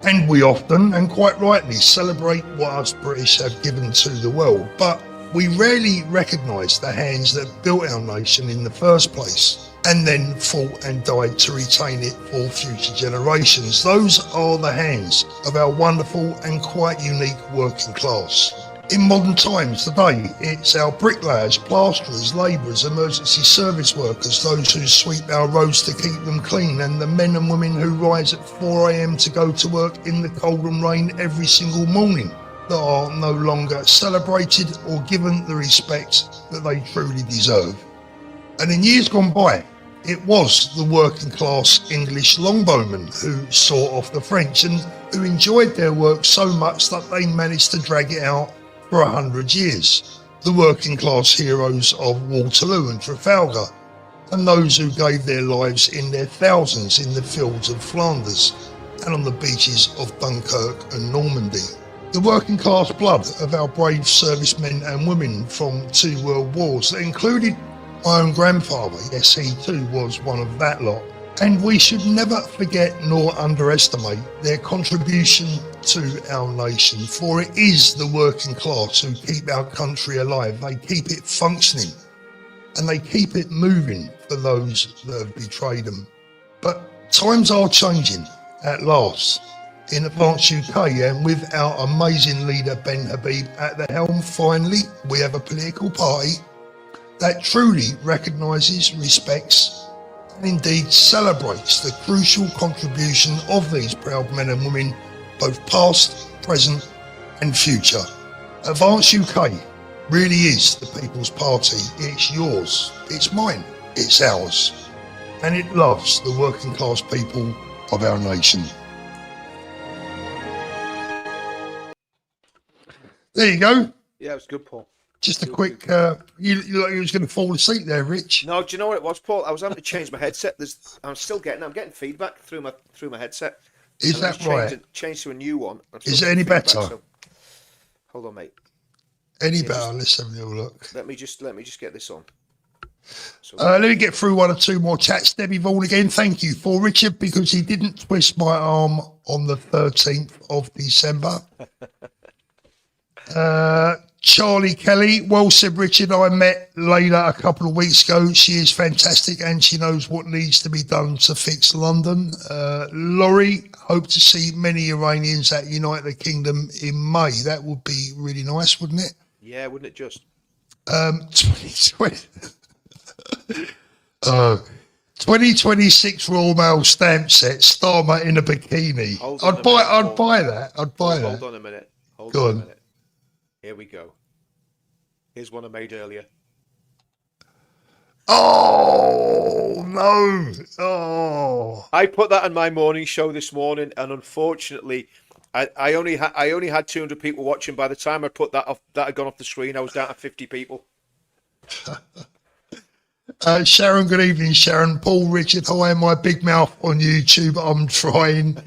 And we often, and quite rightly, celebrate what us British have given to the world, but we rarely recognise the hands that built our nation in the first place and then fought and died to retain it for future generations. Those are the hands of our wonderful and quite unique working class. In modern times today, it's our bricklayers, plasterers, labourers, emergency service workers, those who sweep our roads to keep them clean, and the men and women who rise at 4 a.m. to go to work in the cold and rain every single morning that are no longer celebrated or given the respect that they truly deserve. And in years gone by, it was the working class English longbowmen who saw off the French and who enjoyed their work so much that they managed to drag it out for 100 years. The working class heroes of Waterloo and Trafalgar, and those who gave their lives in their thousands in the fields of Flanders and on the beaches of Dunkirk and Normandy. The working class blood of our brave servicemen and women from 2 world wars that included my own grandfather. Yes, he too was one of that lot. And we should never forget nor underestimate their contribution to our nation, for it is the working class who keep our country alive. They keep it functioning and they keep it moving for those that have betrayed them. But times are changing at last in Advance UK, and with our amazing leader Ben Habib at the helm, finally we have a political party that truly recognises, respects and indeed celebrates the crucial contribution of these proud men and women, both past, present and future. Advance UK really is the People's Party. It's yours, it's mine, it's ours, and it loves the working class people of our nation. There you go. Yeah, it was good, Paul. Just a quick, you look like you was going to fall asleep there, Rich. No, do you know what it was, Paul? I was having to change my headset. I'm getting feedback through my headset. Is that right? Change to a new one. Is it any better? So, hold on, mate. Any better? Let's have a little look. Let me just get this on. So, let me get through 1 or 2 more chats. Debbie Vaughan again, thank you for Richard, because he didn't twist my arm on the 13th of December. Charlie Kelly, well said, Richard. I met Layla a couple of weeks ago. She is fantastic and she knows what needs to be done to fix London. Laurie, hope to see many Iranians at Unite the Kingdom in May. That would be really nice, wouldn't it? Yeah, wouldn't it just? 2026 Royal Mail stamp set, Starmer in a bikini. I'd buy that. Hold on a minute. Go on. Here we go. Here's one I made earlier. Oh no! Oh, I put that on my morning show this morning, and unfortunately, I only had 200 people watching. By the time I put that had gone off the screen, I was down to 50 people. Sharon, good evening, Sharon. Paul, Richard, hi, my big mouth on YouTube. I'm trying.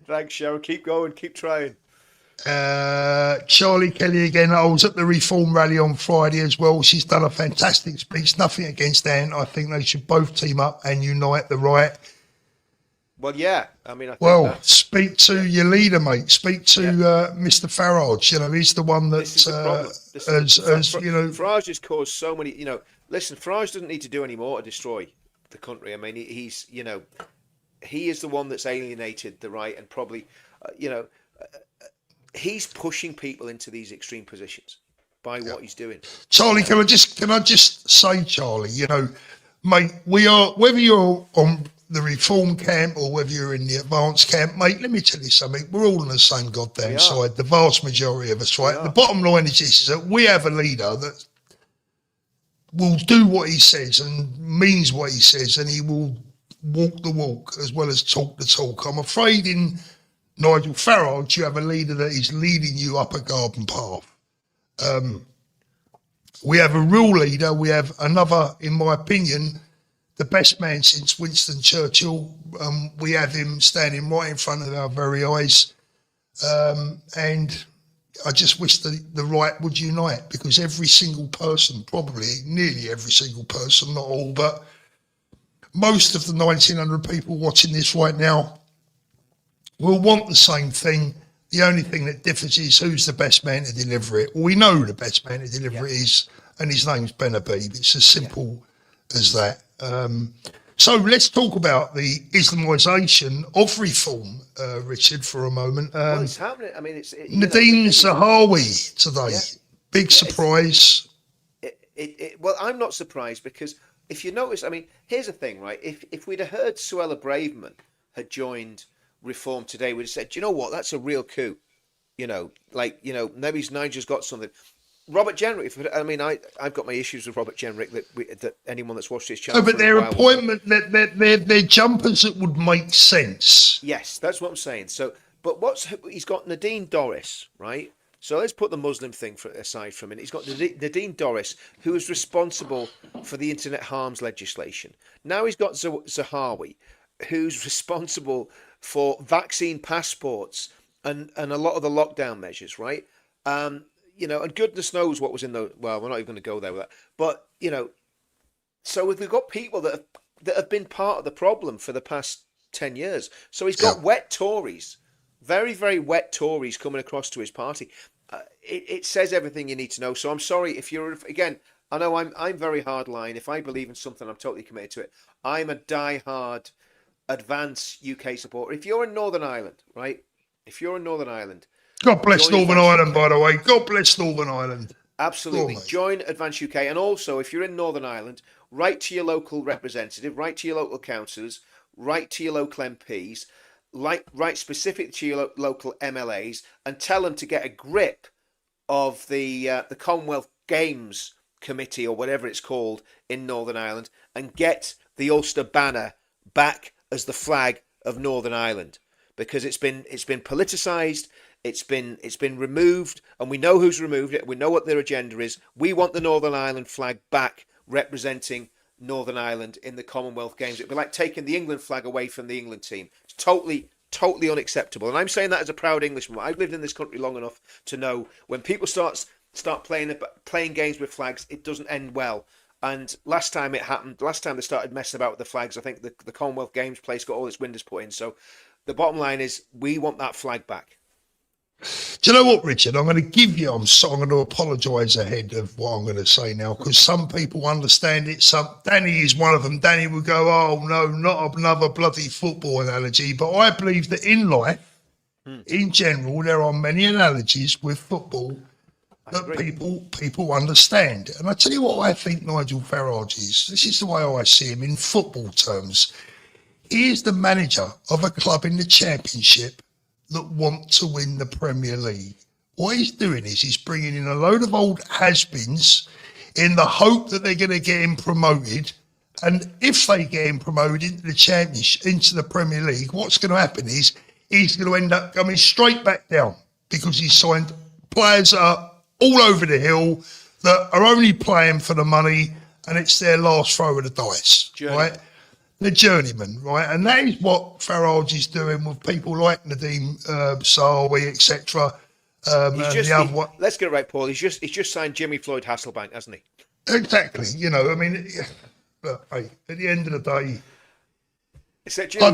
Thanks, Sharon. Keep going. Keep trying. Charlie Kelly again. I was at the Reform rally on Friday as well. She's done a fantastic speech. Nothing against Anne. I think they should both team up and unite the right. Well, yeah. I mean, I think speak to your leader, mate. Speak to Mr. Farage. You know, he's the one that Farage has caused so many. You know, listen, Farage doesn't need to do any more to destroy the country. I mean, he's he is the one that's alienated the right and probably he's pushing people into these extreme positions by what he's doing. Charlie, can I just say, Charlie, mate, we are, whether you're on the Reform camp or whether you're in the Advance camp, mate, let me tell you something. We're all on the same goddamn side, the vast majority of us, right? The bottom line is this, is that we have a leader that will do what he says and means what he says, and he will walk the walk as well as talk the talk. I'm afraid in Nigel Farage, you have a leader that is leading you up a garden path. We have a real leader. We have another, in my opinion, the best man since Winston Churchill. We have him standing right in front of our very eyes. And I just wish the right would unite, because every single person, probably nearly every single person, not all, but most of the 1,900 people watching this right now will want the same thing. The only thing that differs is who's the best man to deliver it. Well, we know who the best man to deliver it is, and his name's Ben Habib. It's as simple as that. So let's talk about the Islamisation of reform, Richard, for a moment. Well, it's happening. I mean, Nadine Zahawi today. Yeah. Big surprise. Well, I'm not surprised because if you notice, I mean, here's the thing, right? If we'd have heard Suella Braverman had joined Reform today, we'd have said, do you know what? That's a real coup. Maybe Nigel's got something. Robert Jenrick. I mean, I've got my issues with Robert Jenrick. That anyone that's watched his channel. No, but their appointment, they're jumpers that would make sense. Yes, that's what I'm saying. So, but he's got Nadine Dorris, right? So let's put the Muslim thing aside for a minute. He's got Nadine Dorris, who is responsible for the internet harms legislation. Now he's got Zahawi, who's responsible for vaccine passports and a lot of the lockdown measures, right? And goodness knows what was in the. Well, we're not even going to go there with that. But so we've got people that have been part of the problem for the past 10 years. So he's got wet Tories, very, very wet Tories coming across to his party. It says everything you need to know. So I'm sorry if you're again. I know I'm very hardline. If I believe in something, I'm totally committed to it. I'm a die-hard Advance UK supporter. If you're in Northern Ireland, right? If you're in Northern Ireland. God bless Northern Ireland, by the way. God bless Northern Ireland. Absolutely. Join Advance UK. And also, if you're in Northern Ireland, write to your local representative, write to your local councillors, write to your local MPs, write specific to your local MLAs, and tell them to get a grip of the Commonwealth Games Committee, or whatever it's called, in Northern Ireland, and get the Ulster banner back as the flag of Northern Ireland. Because it's been politicised. It's been removed, and we know who's removed it. We know what their agenda is. We want the Northern Ireland flag back, representing Northern Ireland in the Commonwealth Games. It'd be like taking the England flag away from the England team. It's totally unacceptable. And I'm saying that as a proud Englishman. I've lived in this country long enough to know when people start playing games with flags, it doesn't end well. And last time it happened, last time they started messing about with the flags, I think the Commonwealth Games place got all its windows put in. So the bottom line is we want that flag back. Do you know what, Richard? I'm going to give you. I'm going to apologise ahead of what I'm going to say now, because some people understand it. Danny is one of them. Danny would go, "Oh no, not another bloody football analogy." But I believe that in life, in general, there are many analogies with football that people understand. And I tell you what, I think Nigel Farage is. This is the way I see him in football terms. He is the manager of a club in the Championship that want to win the Premier League. What he's doing is he's bringing in a load of old has-beens in the hope that they're going to get him promoted. And if they get him promoted into the Championship, into the Premier League, what's going to happen is he's going to end up coming straight back down, because he's signed players that are all over the hill that are only playing for the money, and it's their last throw of the dice, right? The journeyman, right? And that is what Farage is doing with people like Nadine Zahawi, etc. Let's get it right, Paul. He's just signed Jimmy Floyd Hasselbank, hasn't he? Exactly. I mean, look, hey, at the end of the day, I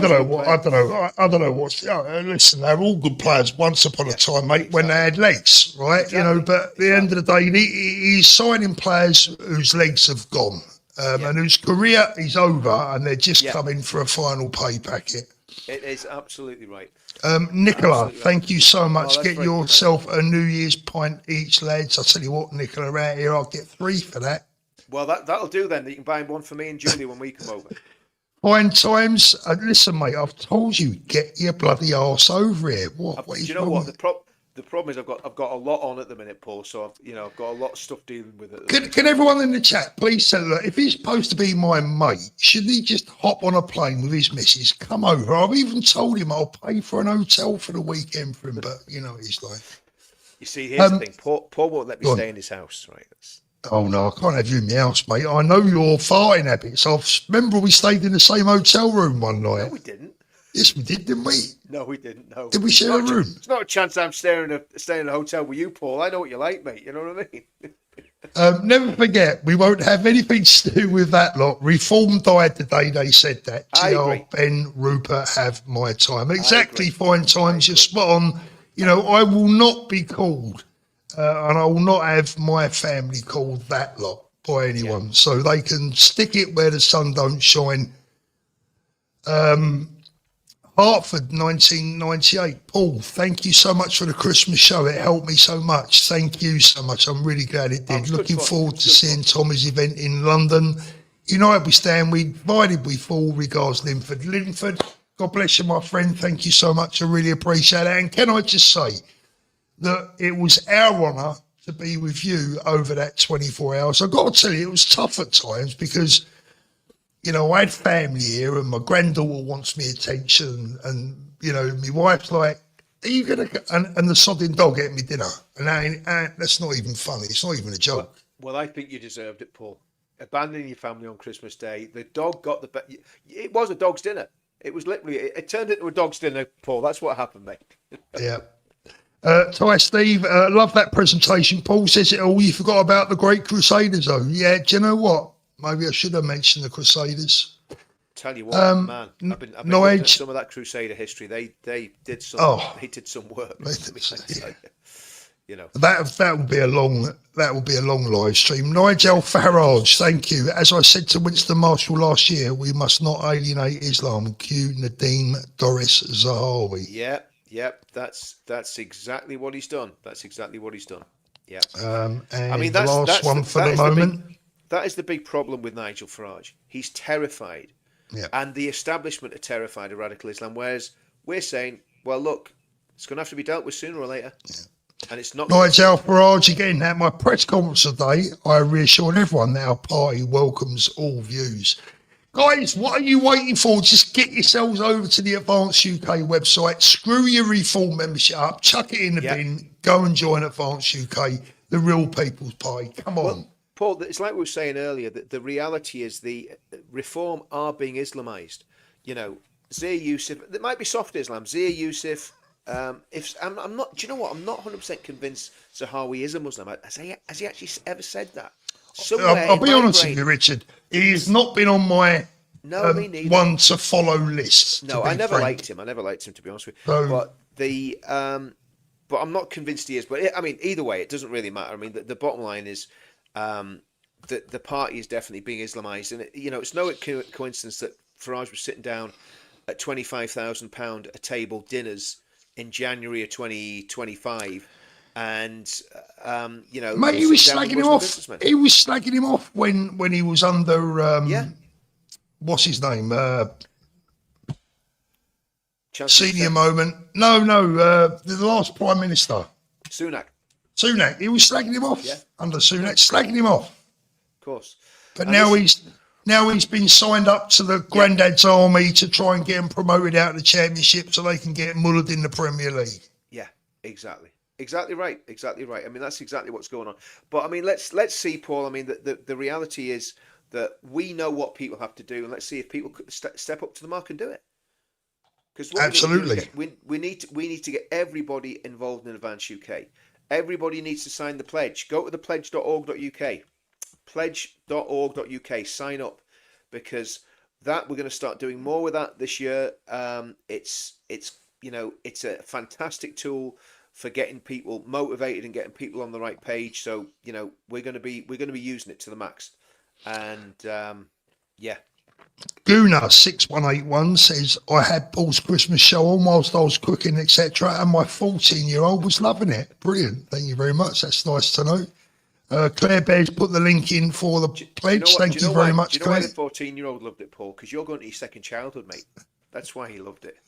don't know what's. Listen, they're all good players once upon a time, mate, when they had legs, right? Exactly. But at the end of the day, he's signing players whose legs have gone. And whose career is over, and they're just coming for a final pay packet. It is absolutely right. Nicola, thank you so much. Get yourself a New Year's pint each, lads. I'll tell you what, Nicola, around here, I'll get 3 for that. Well, that'll do then. You can buy one for me and Julie when we come over. Fine times. Listen, mate, I've told you, get your bloody arse over here. What do you know what? The problem is I've got a lot on at the minute, Paul. So I've got a lot of stuff dealing with it. Can everyone in the chat please say, look, if he's supposed to be my mate, shouldn't he just hop on a plane with his missus, come over? I've even told him I'll pay for an hotel for the weekend for him, but he's like. You see, here's the thing. Paul won't let me stay in his house, right? Oh no, I can't have you in my house, mate. I know your farting habits. I remember we stayed in the same hotel room one night. No, we didn't. Yes, we did, didn't we? No, we didn't. No. Did we share a room? It's not a chance I'm staying in a hotel with you, Paul. I know what you're like, mate. You know what I mean? Never forget, we won't have anything to do with that lot. Reform died the day they said that. I agree. Ben, Rupert, have my time. Exactly, fine times. You're spot on. I will not be called, and I will not have my family called that lot by anyone. So they can stick it where the sun don't shine. Hartford, 1998. Paul, thank you so much for the Christmas show. It helped me so much. Thank you so much. I'm really glad it did. Looking forward to seeing Tommy's event in London. United we stand, we divided we fall. Regards, Linford. Linford, God bless you, my friend. Thank you so much. I really appreciate it. And can I just say that it was our honour to be with you over that 24 hours. I've got to tell you, it was tough at times because, you know, I had family here and my granddaughter wants me attention and, you know, my wife's like, are you going to, and the sodding dog ate me dinner. And that's not even funny. It's not even a joke. Well, I think you deserved it, Paul. Abandoning your family on Christmas Day. The dog got the, it was a dog's dinner. It was literally, it turned into a dog's dinner, Paul. That's what happened, mate. Yeah. Hi, Steve. Love that presentation. Paul says it all. You forgot about the Great Crusaders, though. Yeah, do you know what? Maybe I should have mentioned the Crusaders. Tell you what, man, I've been looking at some of that Crusader history. They did some. Oh, they did some work. Yeah. You know, that will be a long live stream. Nigel Farage, thank you. As I said to Winston Marshall last year, we must not alienate Islam. Q Nadeem Doris Zahawi. Yep, that's exactly what he's done. Yeah. And I mean, that's the last one for the moment. That is the big problem with Nigel Farage. He's terrified. Yeah. And the establishment are terrified of radical Islam, whereas we're saying, well, look, it's going to have to be dealt with sooner or later. Yeah. And it's not. Nigel Farage again. At my press conference today, I reassured everyone that our party welcomes all views. Guys, what are you waiting for? Just get yourselves over to the Advance UK website. Screw your Reform membership up. Chuck it in the bin. Go and join Advance UK, the real people's party. Come on. Well, Paul, it's like we were saying earlier, that the reality is the Reform are being Islamized. You know, Zia Yusuf, it might be soft Islam. Zia Yusuf, if I'm not, do you know what? I'm not 100% convinced Zahawi is a Muslim. Has he actually ever said that? I'll be honest with you, Richard. He's not been on my one to follow list. No, I never liked him. To be honest with you. But but I'm not convinced he is. But I mean, either way, it doesn't really matter. I mean, the bottom line is the party is definitely being Islamized, and it's no coincidence that Farage was sitting down at £25,000 a table dinners in January of 2025. And mate, he was slagging him off. He was slagging him off when he was under what's his name? Senior moment. No, the last Prime Minister. Sunak. He was slagging him off under Sunak, slagging him off. Of course. But now he's been signed up to the Grandad's army to try and get him promoted out of the Championship so they can get mullered in the Premier League. Yeah, exactly. Exactly right. I mean, that's exactly what's going on. But I mean, let's see, Paul. I mean, the reality is that we know what people have to do, and let's see if people could step up to the mark and do it. Because absolutely, we need to get everybody involved in Advance UK. Everybody needs to sign the pledge. Go to the pledge.org.uk. Pledge.org.uk. Sign up, because we're going to start doing more with that this year. It's a fantastic tool for getting people motivated and getting people on the right page. So we're going to be using it to the max. And Guna 6181 says, I had Paul's Christmas show on whilst I was cooking, etc., and my 14-year-old was loving it. Brilliant. Thank you very much. That's nice to know. Claire Bear's put the link in for the pledge. Thank you very much, Claire. Do you know why the 14-year-old loved it, Paul? Because you're going to your second childhood, mate. That's why he loved it.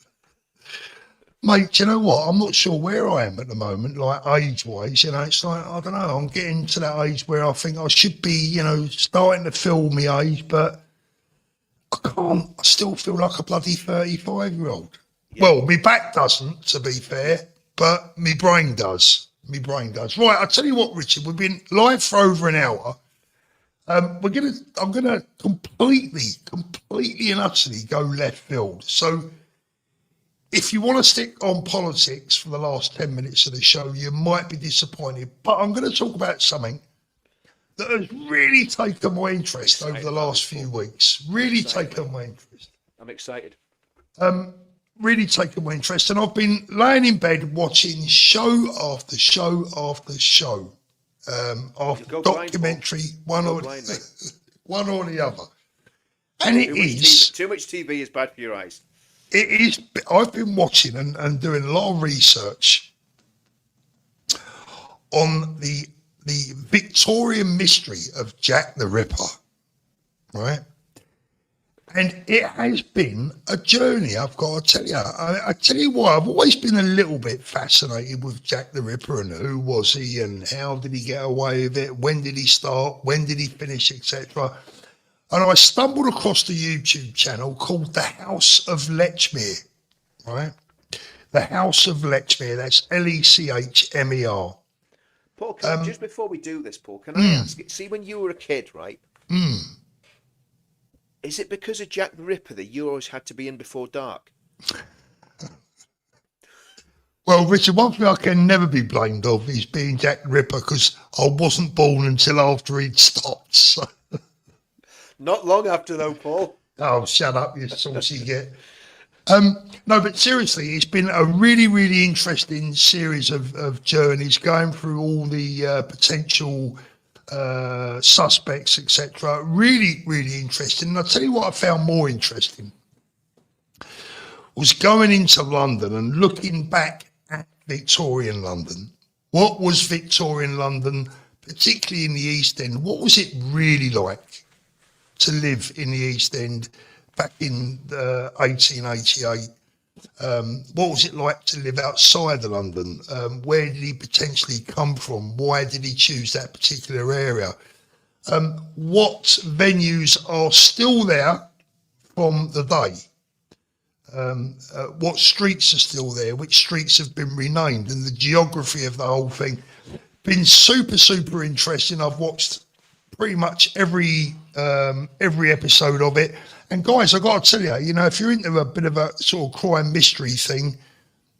Mate, do you know what? I'm not sure where I am at the moment, like age-wise. It's like, I don't know, I'm getting to that age where I think I should be, starting to feel my age, but I can't. I still feel like a bloody 35-year-old. Yeah. Well, my back doesn't, to be fair, but my brain does. Right, I'll tell you what, Richard, we've been live for over an hour. I'm gonna completely and utterly go left field. So if you want to stick on politics for the last 10 minutes of the show, you might be disappointed. But I'm going to talk about something that has really taken my interest over the last few weeks. Really taken my interest. I'm excited. Really taken my interest. And I've been laying in bed watching show after show after show. After documentary, one or the other. And it is. Too much TV is bad for your eyes. It is. I've been watching and doing a lot of research on the Victorian mystery of Jack the Ripper, right? And it has been a journey, I've got to tell you. I tell you why, I've always been a little bit fascinated with Jack the Ripper and who was he and how did he get away with it, when did he start, when did he finish, etc. And I stumbled across the YouTube channel called The House of Lechmere, right? The House of Lechmere, that's Lechmer. Paul, just before we do this, Paul, can I ask, see when you were a kid, right? Is it because of Jack the Ripper that you always had to be in before dark? Well, Richard, one thing I can never be blamed of is being Jack the Ripper because I wasn't born until after he'd stopped. So. Not long after, though, Paul. Oh, shut up, you saucy git. No, but seriously, it's been a really, really interesting series of journeys going through all the potential suspects, etc. Really, really interesting. And I'll tell you what I found more interesting was going into London and looking back at Victorian London. What was Victorian London, particularly in the East End? What was it really like to live in the East End back in 1888? What was it like to live outside of London? Where did he potentially come from? Why did he choose that particular area? What venues are still there from the day? What streets are still there? Which streets have been renamed? And the geography of the whole thing. Been super, super interesting. I've watched pretty much every episode of it. And guys, I got to tell you, you know, if you're into a bit of a sort of crime mystery thing,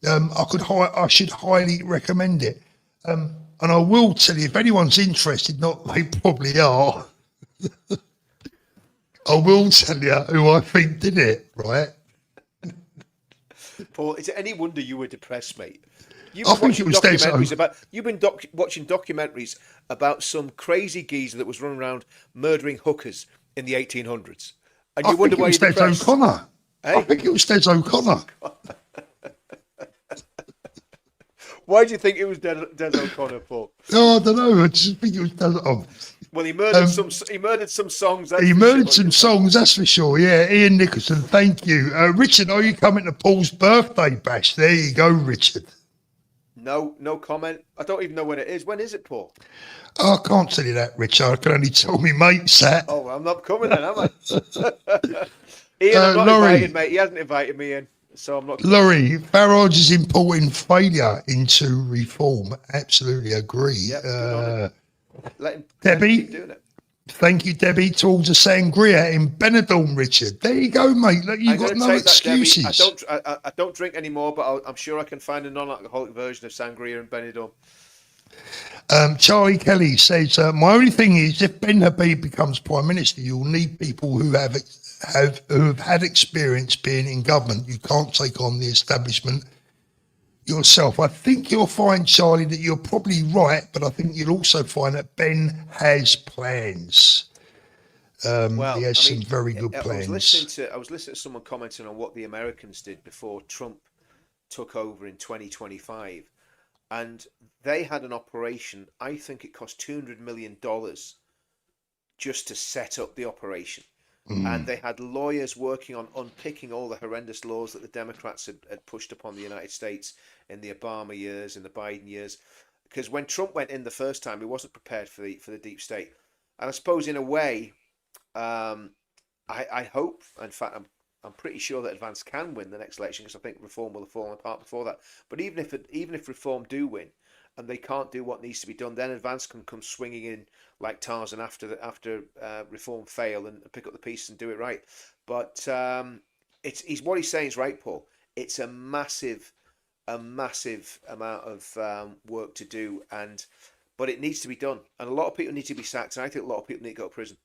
I should highly recommend it. And I will tell you, if anyone's interested, not they probably are, I will tell you who I think did it, right? Paul, is it any wonder you were depressed, mate? You've I been think it watching was documentaries about. You've been watching documentaries about some crazy geezer that was running around murdering hookers in the 1800s, and you wonder why you're depressed. O'Connor. Hey? I think it was Des O'Connor. Why do you think it was Des O'Connor, Paul? No, I don't know. I just think it was Des O'Connor. Well, he murdered some. He murdered some songs. He murdered some songs, that's for sure. Yeah, Ian Nicholson. Thank you, Richard. Are you coming to Paul's birthday bash? There you go, Richard. No comment. I don't even know when it is. When is it, Paul? Oh, I can't tell you that, Richard. I can only tell me mates that. Oh, well, I'm not coming then, am I? Ian, I'm not invited, mate. He hasn't invited me in, so I'm not coming. Laurie, Farage is importing failure into reform. Absolutely agree. Yep, let him Debbie, keep doing it. Thank you, Debbie. Towards a sangria in Benidorm, Richard. There you go, mate. Look, you've got no excuses. That, I don't drink anymore, but I'm sure I can find a non-alcoholic version of sangria in Benidorm. Charlie Kelly says, my only thing is, if Ben Habib becomes Prime Minister, you'll need people who have had experience being in government. You can't take on the establishment yourself. I think you'll find, Charlie, that you're probably right, but I think you'll also find that Ben has plans. He has some very good plans. I was listening to someone commenting on what the Americans did before Trump took over in 2025, and they had an operation. I think it cost $200 million just to set up the operation. And they had lawyers working on unpicking all the horrendous laws that the Democrats had pushed upon the United States in the Obama years, in the Biden years. Because when Trump went in the first time, he wasn't prepared for the deep state. And I suppose in a way, I hope, in fact, I'm pretty sure that Advance can win the next election, because I think Reform will have fallen apart before that. But even if Reform do win, and they can't do what needs to be done, then Advance can come swinging in like Tarzan after Reform fail and pick up the pieces and do it right. But he's what he's saying is right, Paul. It's a massive amount of work to do, but it needs to be done. And a lot of people need to be sacked, and I think a lot of people need to go to prison.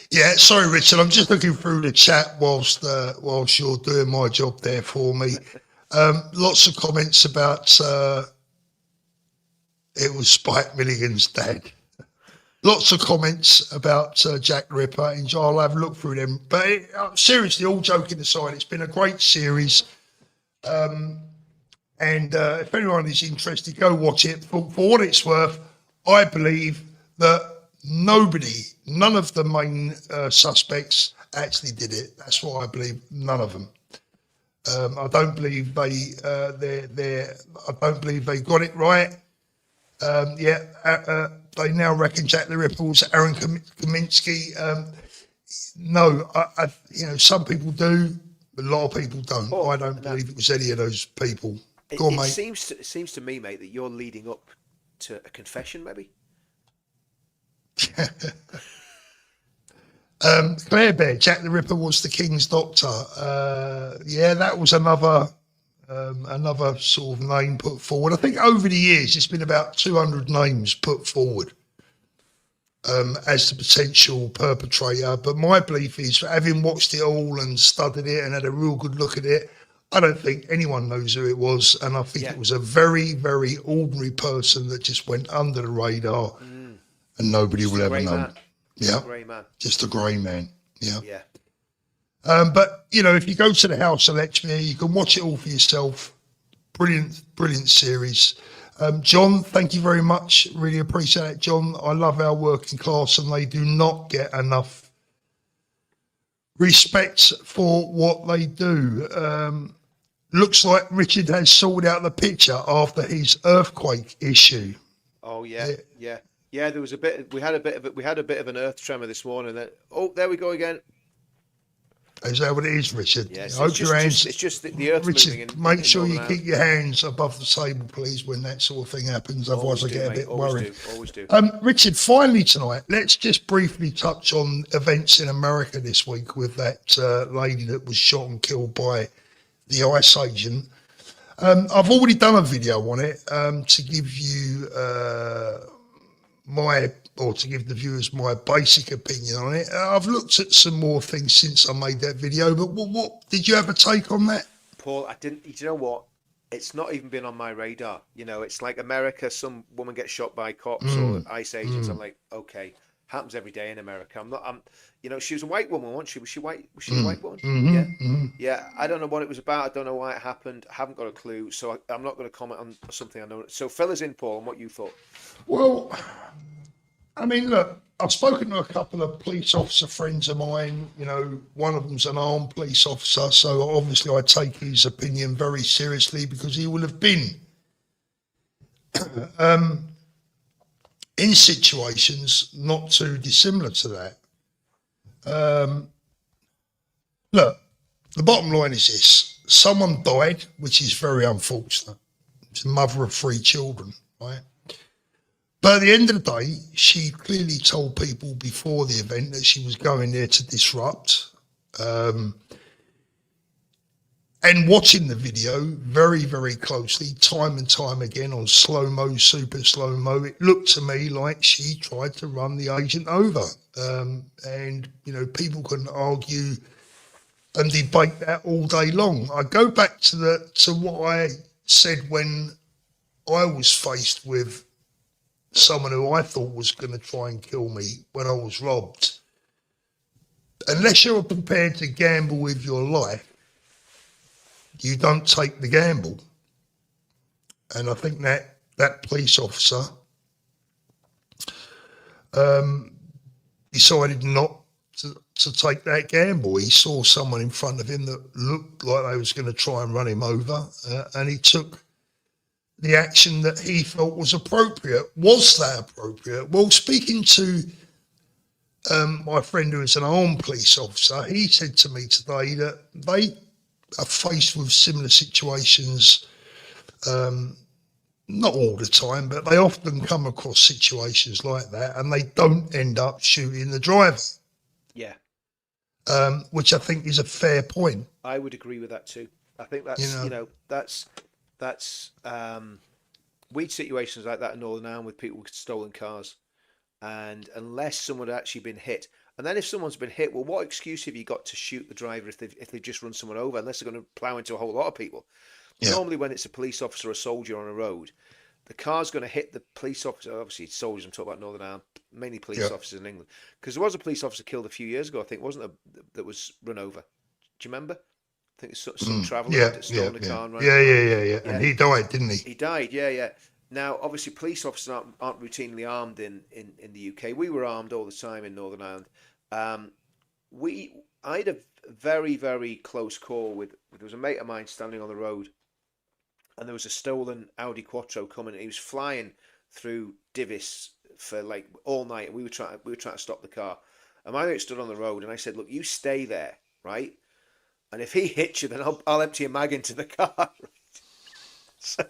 Yeah, sorry, Richard. I'm just looking through the chat whilst you're doing my job there for me. Lots of comments about it was Spike Milligan's dad. Lots of comments about Jack the Ripper, and I'll have a look through them. But seriously, all joking aside, it's been a great series. And if anyone is interested, go watch it. For what it's worth, I believe that none of the main suspects actually did it. That's what I believe. None of them. I don't believe I don't believe they got it right. They now reckon Jack the Ripper was Aaron Kaminsky. No, some people do, but a lot of people don't. I don't believe it was any of those people. Go on, mate. It seems to me, mate, that you're leading up to a confession, maybe. Claire Bear, Jack the Ripper was the King's Doctor. That was another sort of name put forward. I think over the years it's been about 200 names put forward as the potential perpetrator. But my belief is, having watched it all and studied it and had a real good look at it, I don't think anyone knows who it was, and I think it was a very, very ordinary person that just went under the radar, and nobody will ever know. Yeah, grey man. Just a grey man. Yeah. Yeah. But if you go to the House of Lechmere, you can watch it all for yourself. Brilliant, brilliant series. John, thank you very much. Really appreciate it, John. I love our working class, and they do not get enough respect for what they do. Looks like Richard has sorted out the picture after his earthquake issue. Oh yeah. There was we had a bit of an earth tremor this morning. There we go again. Is that what it is, Richard? Yes. I hope your hands. It's just the earth Richard, moving. make sure you keep your hands above the table, please, when that sort of thing happens. Otherwise, I get a bit worried. Always do. Richard, finally tonight, let's just briefly touch on events in America this week with that lady that was shot and killed by the ICE agent. I've already done a video on it to give you to give the viewers my basic opinion on it. I've looked at some more things since I made that video, but what did you have a take on that? Paul, I didn't. You know what? It's not even been on my radar. It's like America. Some woman gets shot by cops or ICE agents. I'm like, okay, happens every day in America. She was a white woman, wasn't she? Was she white? Was she a white woman? Yeah. I don't know what it was about. I don't know why it happened. I haven't got a clue. So I'm not going to comment on something I know. So fill us in, Paul, on what you thought. Well, I mean, look, I've spoken to a couple of police officer friends of mine. One of them's an armed police officer, so obviously I take his opinion very seriously, because he will have been in situations not too dissimilar to that. Look, the bottom line is this. Someone died, which is very unfortunate. It's a mother of 3 children, right? But at the end of the day, she clearly told people before the event that she was going there to disrupt. And watching the video very, very closely, time and time again on slow-mo, super slow-mo, it looked to me like she tried to run the agent over. And people can argue and debate that all day long. I go back to what I said when I was faced with someone who I thought was going to try and kill me when I was robbed. Unless you're prepared to gamble with your life, you don't take the gamble. And I think that police officer decided not to take that gamble. He saw someone in front of him that looked like they was going to try and run him over, and he took the action that he felt was appropriate. Was that appropriate? Well, speaking to my friend who is an armed police officer, he said to me today that they are faced with similar situations, not all the time, but they often come across situations like that, and they don't end up shooting the driver. Yeah. Which I think is a fair point. I would agree with that too. I think that's that's weird situations like that in Northern Ireland with people with stolen cars, and unless someone had actually been hit, and then if someone's been hit, well, what excuse have you got to shoot the driver if they've just run someone over? Unless they're going to plough into a whole lot of people. Yeah. Normally, when it's a police officer or a soldier on a road, the car's going to hit the police officer. Obviously, it's soldiers. I'm talking about Northern Ireland, mainly police officers in England. Because there was a police officer killed a few years ago, I think, wasn't there, that was run over. Do you remember? I think it's some traveller that stolen a car and ran. Yeah. And he died, didn't he? He died, yeah. Now, obviously, police officers aren't routinely armed in the UK. We were armed all the time in Northern Ireland. I had a very, very close call with, there was a mate of mine standing on the road, and there was a stolen Audi Quattro coming, and he was flying through Divis for like all night, and we were trying to stop the car. And my mate stood on the road, and I said, "Look, you stay there, right? And if he hits you, then I'll empty a mag into the car." Right? So,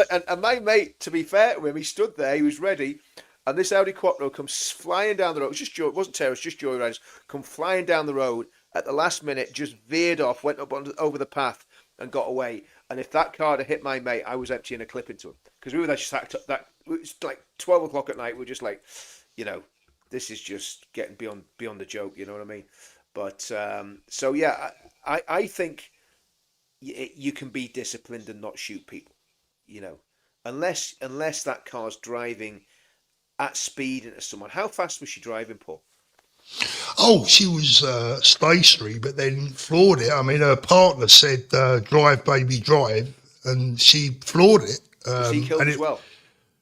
and my mate, to be fair to him, he stood there, he was ready, and this Audi Quattro comes flying down the road. It wasn't terrorists, just joyriders come flying down the road at the last minute, just veered off, went up over the path, and got away. And if that car had hit my mate, I was emptying a clip into him, because we were there just it was like 12 o'clock at night. We're just like, this is just getting beyond the joke. You know what I mean? But so yeah, I think you can be disciplined and not shoot people, unless that car's driving at speed into someone. How fast was she driving, Paul? Oh, she was stationary, but then floored it. I mean, her partner said, "Drive, baby, drive," and she floored it. Was he killed as well?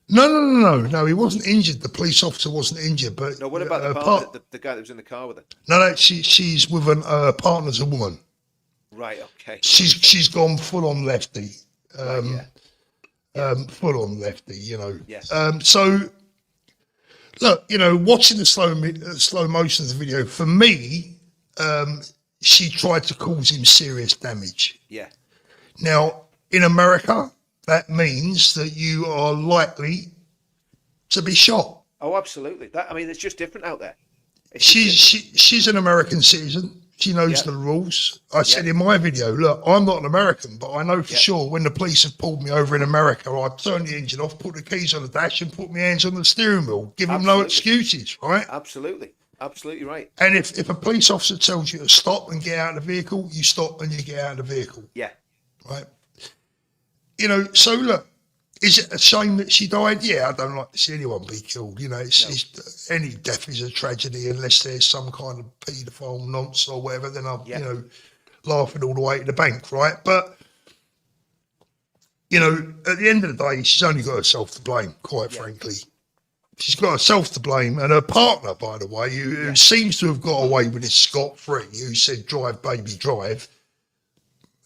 No, he wasn't injured. The police officer wasn't injured, but no. What about the partner, the guy that was in the car with her? No, she's with her partner's a woman. Right. Okay. She's gone full on lefty. Full on lefty. Yes. So look, watching the slow motion of the video, for me, she tried to cause him serious damage. Yeah. Now, in America, that means that you are likely to be shot. Oh, absolutely. It's just different out there. She's an American citizen. She knows the rules. I said in my video, look, I'm not an American, but I know for sure when the police have pulled me over in America, I turn the engine off, put the keys on the dash, and put my hands on the steering wheel. Give them no excuses, right? Absolutely right. And if a police officer tells you to stop and get out of the vehicle, you stop and you get out of the vehicle. Yeah. Right. So look, is it a shame that she died? Yeah, I don't like to see anyone be killed. It's any death is a tragedy unless there's some kind of paedophile nonsense or whatever. Then I'm, laughing all the way to the bank, right? But at the end of the day, she's only got herself to blame. Quite frankly, she's got herself to blame, and her partner, by the way, who seems to have got away with it scot-free, who said "Drive, baby, drive."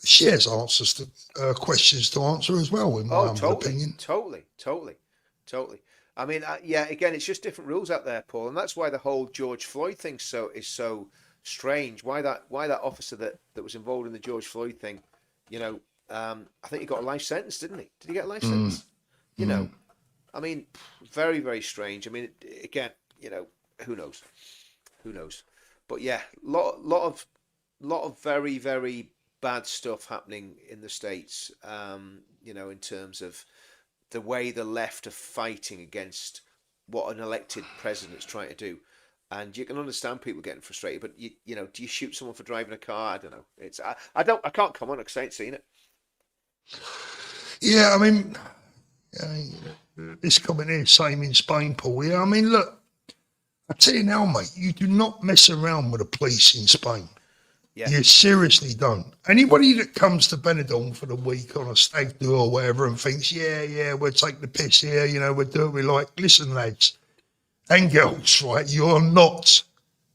She has answers to questions to answer as well, in my humble opinion. Totally. I mean, again, it's just different rules out there, Paul, and that's why the whole George Floyd thing is so strange. Why that officer that was involved in the George Floyd thing, I think he got a life sentence, didn't he? Did he get a life sentence? I mean, very, very strange. I mean, again, who knows? But yeah, lot of very, very bad stuff happening in the States, in terms of the way the left are fighting against what an elected president's trying to do. And you can understand people getting frustrated, but do you shoot someone for driving a car? I don't know. I can't comment because I ain't seen it. Yeah, I mean, this comment here, same in Spain, Paul. Yeah, I mean, look, I tell you now, mate, you do not mess around with the police in Spain. Yeah. You seriously don't. Anybody that comes to Benidorm for the week on a stag do or whatever and thinks, we'll take the piss here, we'll do it, we're like, listen, lads and girls, right, you're not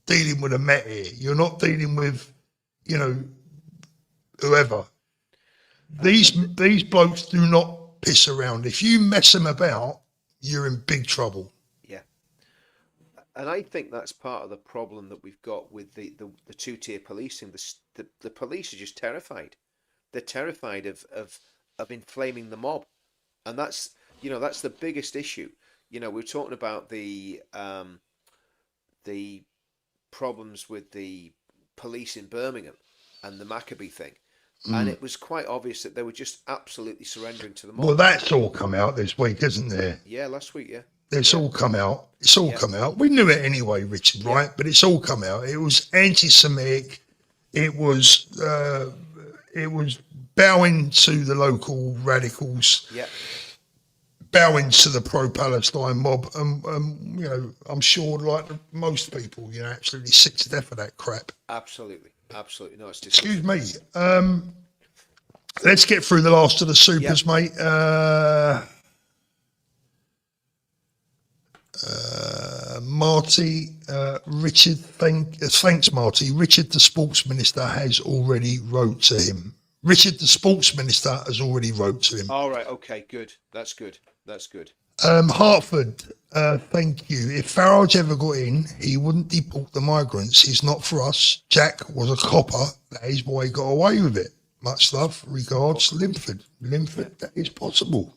dealing with a Met here. You're not dealing with, whoever. These blokes do not piss around. If you mess them about, you're in big trouble. And I think that's part of the problem that we've got with the two-tier policing. The police are just terrified. They're terrified of inflaming the mob, and that's the biggest issue. We're talking about the problems with the police in Birmingham and the Maccabee thing, and it was quite obvious that they were just absolutely surrendering to the mob. Well, that's all come out this week, isn't there? Yeah, last week, yeah. It's all come out. It's all come out. We knew it anyway, Richard, right? But it's all come out. It was anti-Semitic. It was bowing to the local radicals. Yeah. bowing to the pro-Palestine mob, and you know, I'm sure, like most people, you know, absolutely sick to death of that crap. Absolutely. No, it's Excuse me. Let's get through the last of the supers, mate. Marty, Richard, thanks, Marty. Richard, the sports minister, has already wrote to him. Richard, the sports minister, has already wrote to him. All right. Okay. Good. That's good. Hartford, thank you. If Farage ever got in, he wouldn't deport the migrants. He's not for us. Jack was a copper. That is why he got away with it. Much love. Regards, Linford. That is possible.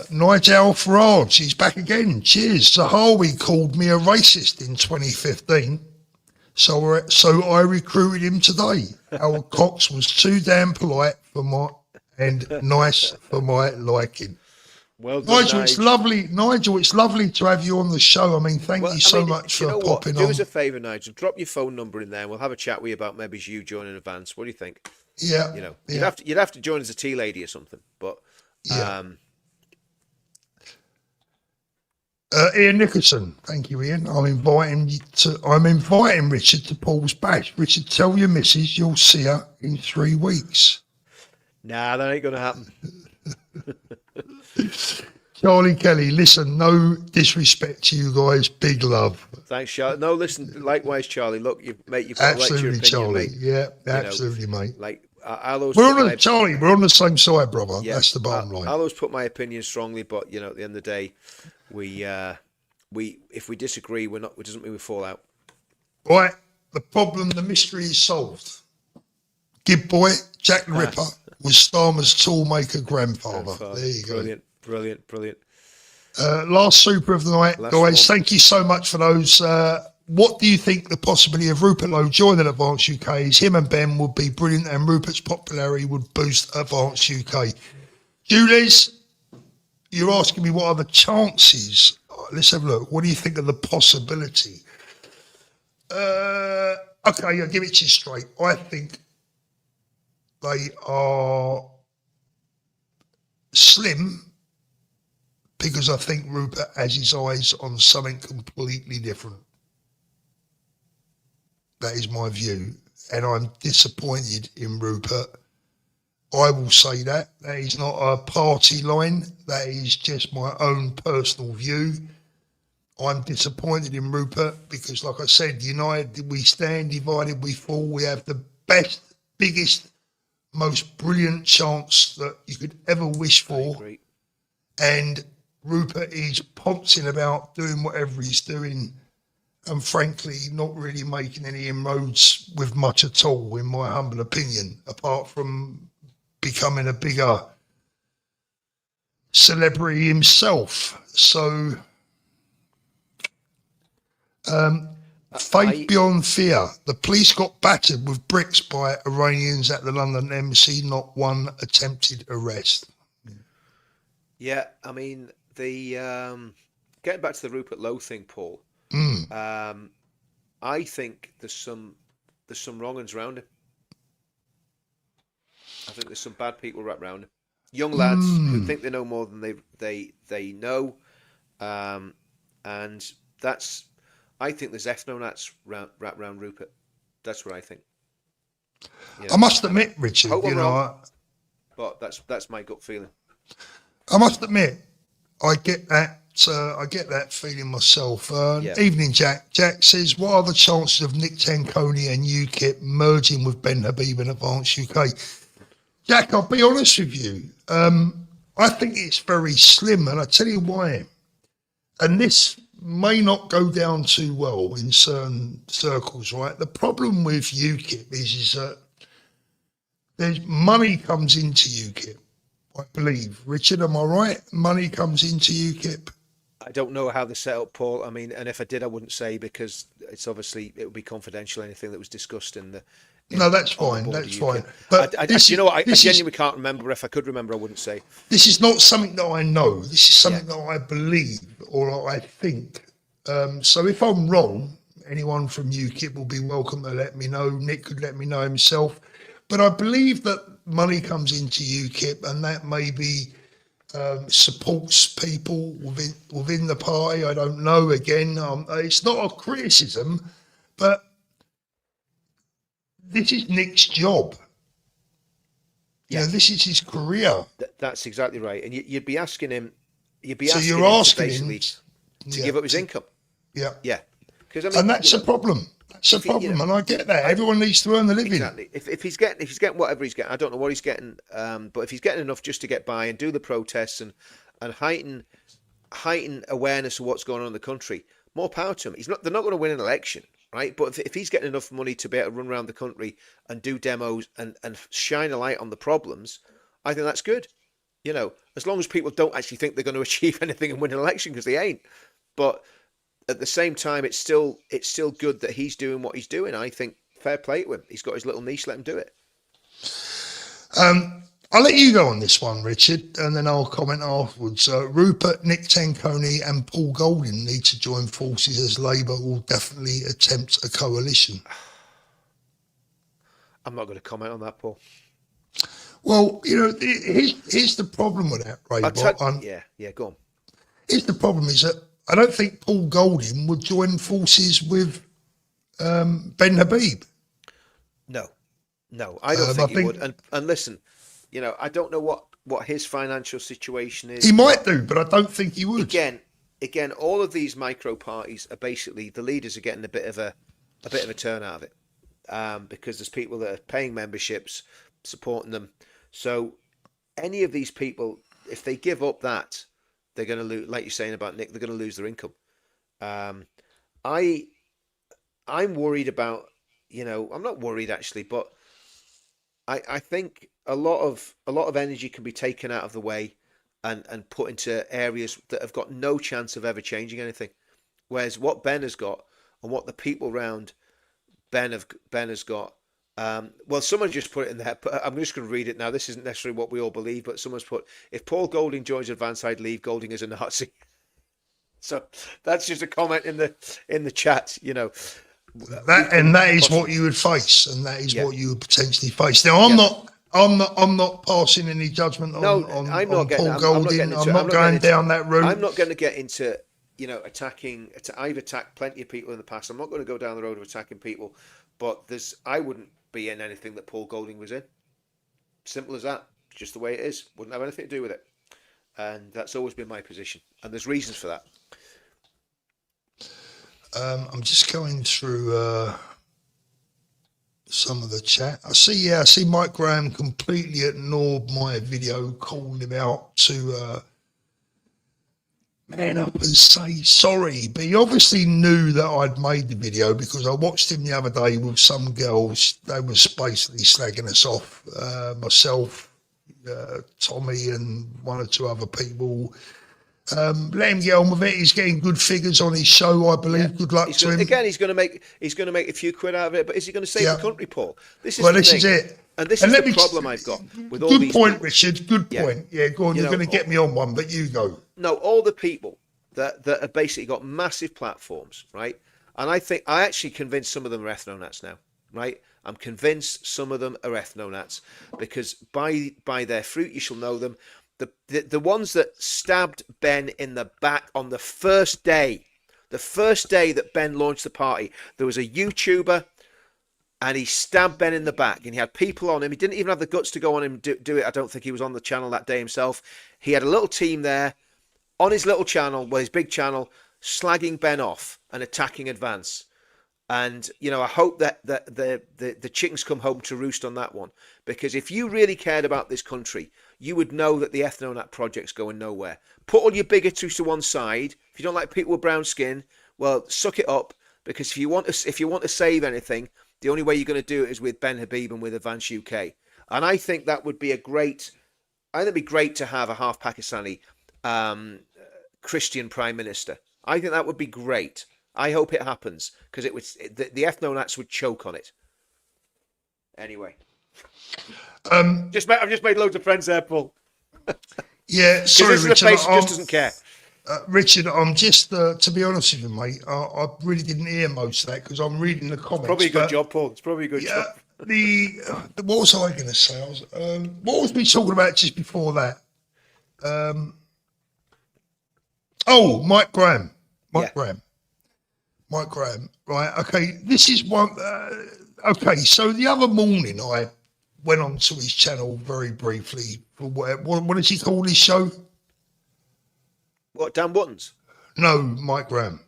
Nigel Farage, he's back again. Cheers. Zahawi called me a racist in 2015. So I recruited him today. Howard Cox was too damn polite and nice for my liking. Well done, Nigel, it's lovely. Nigel, it's lovely to have you on the show. I mean, thank you so much for popping on. Do us a favour, Nigel. Drop your phone number in there, and we'll have a chat with you about maybe you joining Advance. What do you think? Yeah, you know, you'd have to join as a tea lady or something. But Ian Nicholson, thank you, Ian. I'm inviting Richard to Paul's bash. Richard, tell your missus you'll see her in 3 weeks. Nah, that ain't gonna happen. Charlie Kelly, listen, no disrespect to you guys, big love. Thanks, Charlie. No, listen, likewise, Charlie. Look, you've got absolutely, your opinion, Charlie. mate. Yeah, absolutely, mate. Like I'll Charlie, we're on the same side, brother. Yeah, that's the bottom line. I'll always put my opinion strongly, but you know, at the end of the day, we if we disagree, it doesn't mean we fall out. Right, the mystery is solved. Gib Boy, Jack the Ripper, was Starmer's toolmaker grandfather. There you go. Brilliant. Last super of the night, guys. Thank you so much for those. What do you think the possibility of Rupert Lowe joining Advance UK is? Him and Ben would be brilliant, and Rupert's popularity would boost Advance UK. Julius, you're asking me what are the chances? Let's have a look. What do you think of the possibility? Okay, I'll give it to you straight. I think they are slim because I think Rupert has his eyes on something completely different. That is my view. And I'm disappointed in Rupert. I will say that. That is not a party line. That is just my own personal view. I'm disappointed in Rupert because, like I said, united we stand, divided we fall. We have the best, biggest, most brilliant chance that you could ever wish for. And Rupert is pouncing about, doing whatever he's doing, and frankly, not really making any inroads with much at all, in my humble opinion, apart from becoming a bigger celebrity himself. So, faith beyond fear. The police got battered with bricks by Iranians at the London embassy, not one attempted arrest. Yeah, I mean, the getting back to the Rupert Lowe thing, Paul. I think there's some wrong-uns around him. I think there's some bad people wrapped around him. Young lads who think they know more than they know, and that's. I think there's ethnonats wrapped around Rupert. That's what I think. You know, I must admit, Richard, but that's my gut feeling. I must admit, I get that. I get that feeling myself. Evening, Jack. Jack says, what are the chances of Nick Tanconi and UKIP merging with Ben Habib in Advance UK? Jack, I'll be honest with you. I think it's very slim, and I tell you why. And this may not go down too well in certain circles, right? The problem with UKIP is that there's money comes into UKIP, I believe. Richard, am I right? Money comes into UKIP. I don't know how they're set up, Paul. I mean, and if I did, I wouldn't say because it's obviously it would be confidential. Anything that was discussed in the no, that's fine. That's fine. But you know what? I genuinely can't remember. If I could remember, I wouldn't say. This is not something that I know. This is something that I believe or I think. So if I'm wrong, anyone from UKIP will be welcome to let me know. Nick could let me know himself. But I believe that money comes into UKIP, and that may be supports people within the party. I don't know. Again, it's not a criticism, but this is Nick's job. Yeah. You know, this is his career. That's exactly right. And you'd be asking him. You'd be So asking you're him asking to him basically to give up his income. Yeah. Yeah. Because I mean, And that's a problem. That's a problem, and I get that. Everyone needs to earn a living. Exactly. If he's getting whatever he's getting, I don't know what he's getting, but if he's getting enough just to get by and do the protests and heighten awareness of what's going on in the country, more power to him. They're not going to win an election, right? But if he's getting enough money to be able to run around the country and do demos and shine a light on the problems, I think that's good. You know, as long as people don't actually think they're going to achieve anything and win an election, because they ain't. But at the same time, it's still good that he's doing what he's doing. I think fair play to him. He's got his little niche. Let him do it. I'll let you go on this one, Richard, and then I'll comment afterwards. Rupert, Nick Tanconi and Paul Golding need to join forces, as Labour will definitely attempt a coalition. I'm not going to comment on that, Paul. Well, you know, here's the problem with that, Ray. Yeah, go on. Here's the problem is that I don't think Paul Golding would join forces with Ben Habib. No, I don't think he would. And listen, you know, I don't know what his financial situation is. He might do, but I don't think he would. Again, all of these micro parties are basically, the leaders are getting a bit of a turn out of it, because there's people that are paying memberships, supporting them. So any of these people, if they give up that, they're going to lose, like you're saying about Nick, they're going to lose their income. I'm worried about, you know, I'm not worried actually, but I think a lot of energy can be taken out of the way and put into areas that have got no chance of ever changing anything. Whereas what Ben has got and what the people around Ben has got, well, someone just put it in there, but I'm just going to read it now. This isn't necessarily what we all believe, but someone's put, if Paul Golding joins Advance, I'd leave. Golding is a Nazi. So that's just a comment in the chat, you know. That is what you would face, and that is what you would potentially face. Now, I'm not passing any judgment on Paul Golding. I'm not going down that route. I'm not going to get into, you know, attacking. I've attacked plenty of people in the past. I'm not going to go down the road of attacking people, but I wouldn't be in anything that Paul Golding was in. Simple as that. Just the way it is. Wouldn't have anything to do with it. And that's always been my position. And there's reasons for that. I'm just going through some of the chat. I see Mike Graham completely ignored my video, calling him out to man up and say sorry. But he obviously knew that I'd made the video, because I watched him the other day with some girls. They was basically slagging us off, myself, Tommy and one or two other people. Let him get on with it. He's getting good figures on his show, I believe. Yeah. Good luck to him. Again, he's going to make a few quid out of it. But is he going to save the country, Paul? This is it. And this is the problem I've got with all these. Good point, Richard. Good point. Yeah, go on. You're going to get me on one, but you go. No, all the people that have basically got massive platforms, right? And I think I actually convinced some of them are ethnonats now, right? I'm convinced some of them are ethnonats, because by their fruit you shall know them. The ones that stabbed Ben in the back on the first day that Ben launched the party, there was a YouTuber and he stabbed Ben in the back, and he had people on him. He didn't even have the guts to go on him and do it. I don't think he was on the channel that day himself. He had a little team there on his little channel, his big channel, slagging Ben off and attacking Advance. And, you know, I hope that the chickens come home to roost on that one. Because if you really cared about this country, you would know that the Ethnonat project's going nowhere. Put all your bigotry to one side. If you don't like people with brown skin, well, suck it up. Because if you want to save anything, the only way you're going to do it is with Ben Habib and with Advance UK. And I think that would be I think it'd be great to have a half Pakistani Christian Prime Minister. I think that would be great. I hope it happens, because the ethnonats would choke on it. Anyway, I've just made loads of friends there, Paul. Yeah, sorry, this is Richard. A face who just doesn't care. Richard, I'm just to be honest with you, mate. I really didn't hear most of that because I'm reading the comments. Probably a good job, Paul. It's probably a good job. What was I going to say? What was we talking about just before that? Oh, Mike Graham. Yeah. Mike Graham. Right. Okay. This is one. Okay. So the other morning, I went onto his channel very briefly. For what does he call his show? What, Dan Buttons? No, Mike Graham.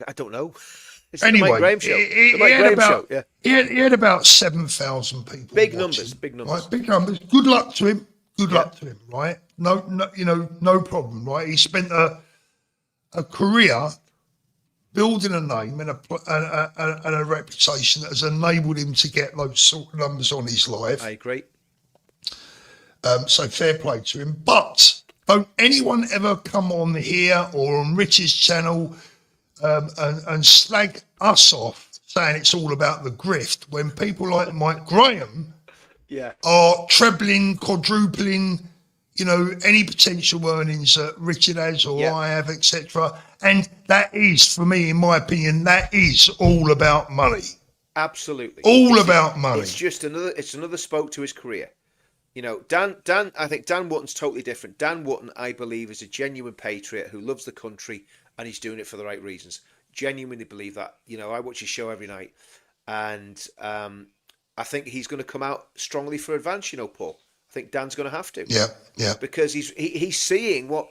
I don't know. It's Anyway, the Mike Graham show. He The Mike had Graham about, show, yeah. He had about 7,000 people. Big watching, numbers, big numbers. Right, big numbers. Good luck to him. Good luck to him. Right. No, no problem. Right. He spent a career building a name and a reputation that has enabled him to get those sort of numbers on his live. I agree. So fair play to him. But don't anyone ever come on here or on Rich's channel and slag us off saying it's all about the grift when people like Mike Graham are trebling, quadrupling, any potential earnings that Richard has or I have, etc. And that is, for me, in my opinion, that is all about money. Absolutely. All about money. It's just another spoke to his career. Dan, I think Dan Wotton's totally different. Dan Wotton, I believe, is a genuine patriot who loves the country and he's doing it for the right reasons. Genuinely believe that. I watch his show every night and I think he's going to come out strongly for advance, Paul. I think Dan's going to have to. Yeah. Because he's seeing what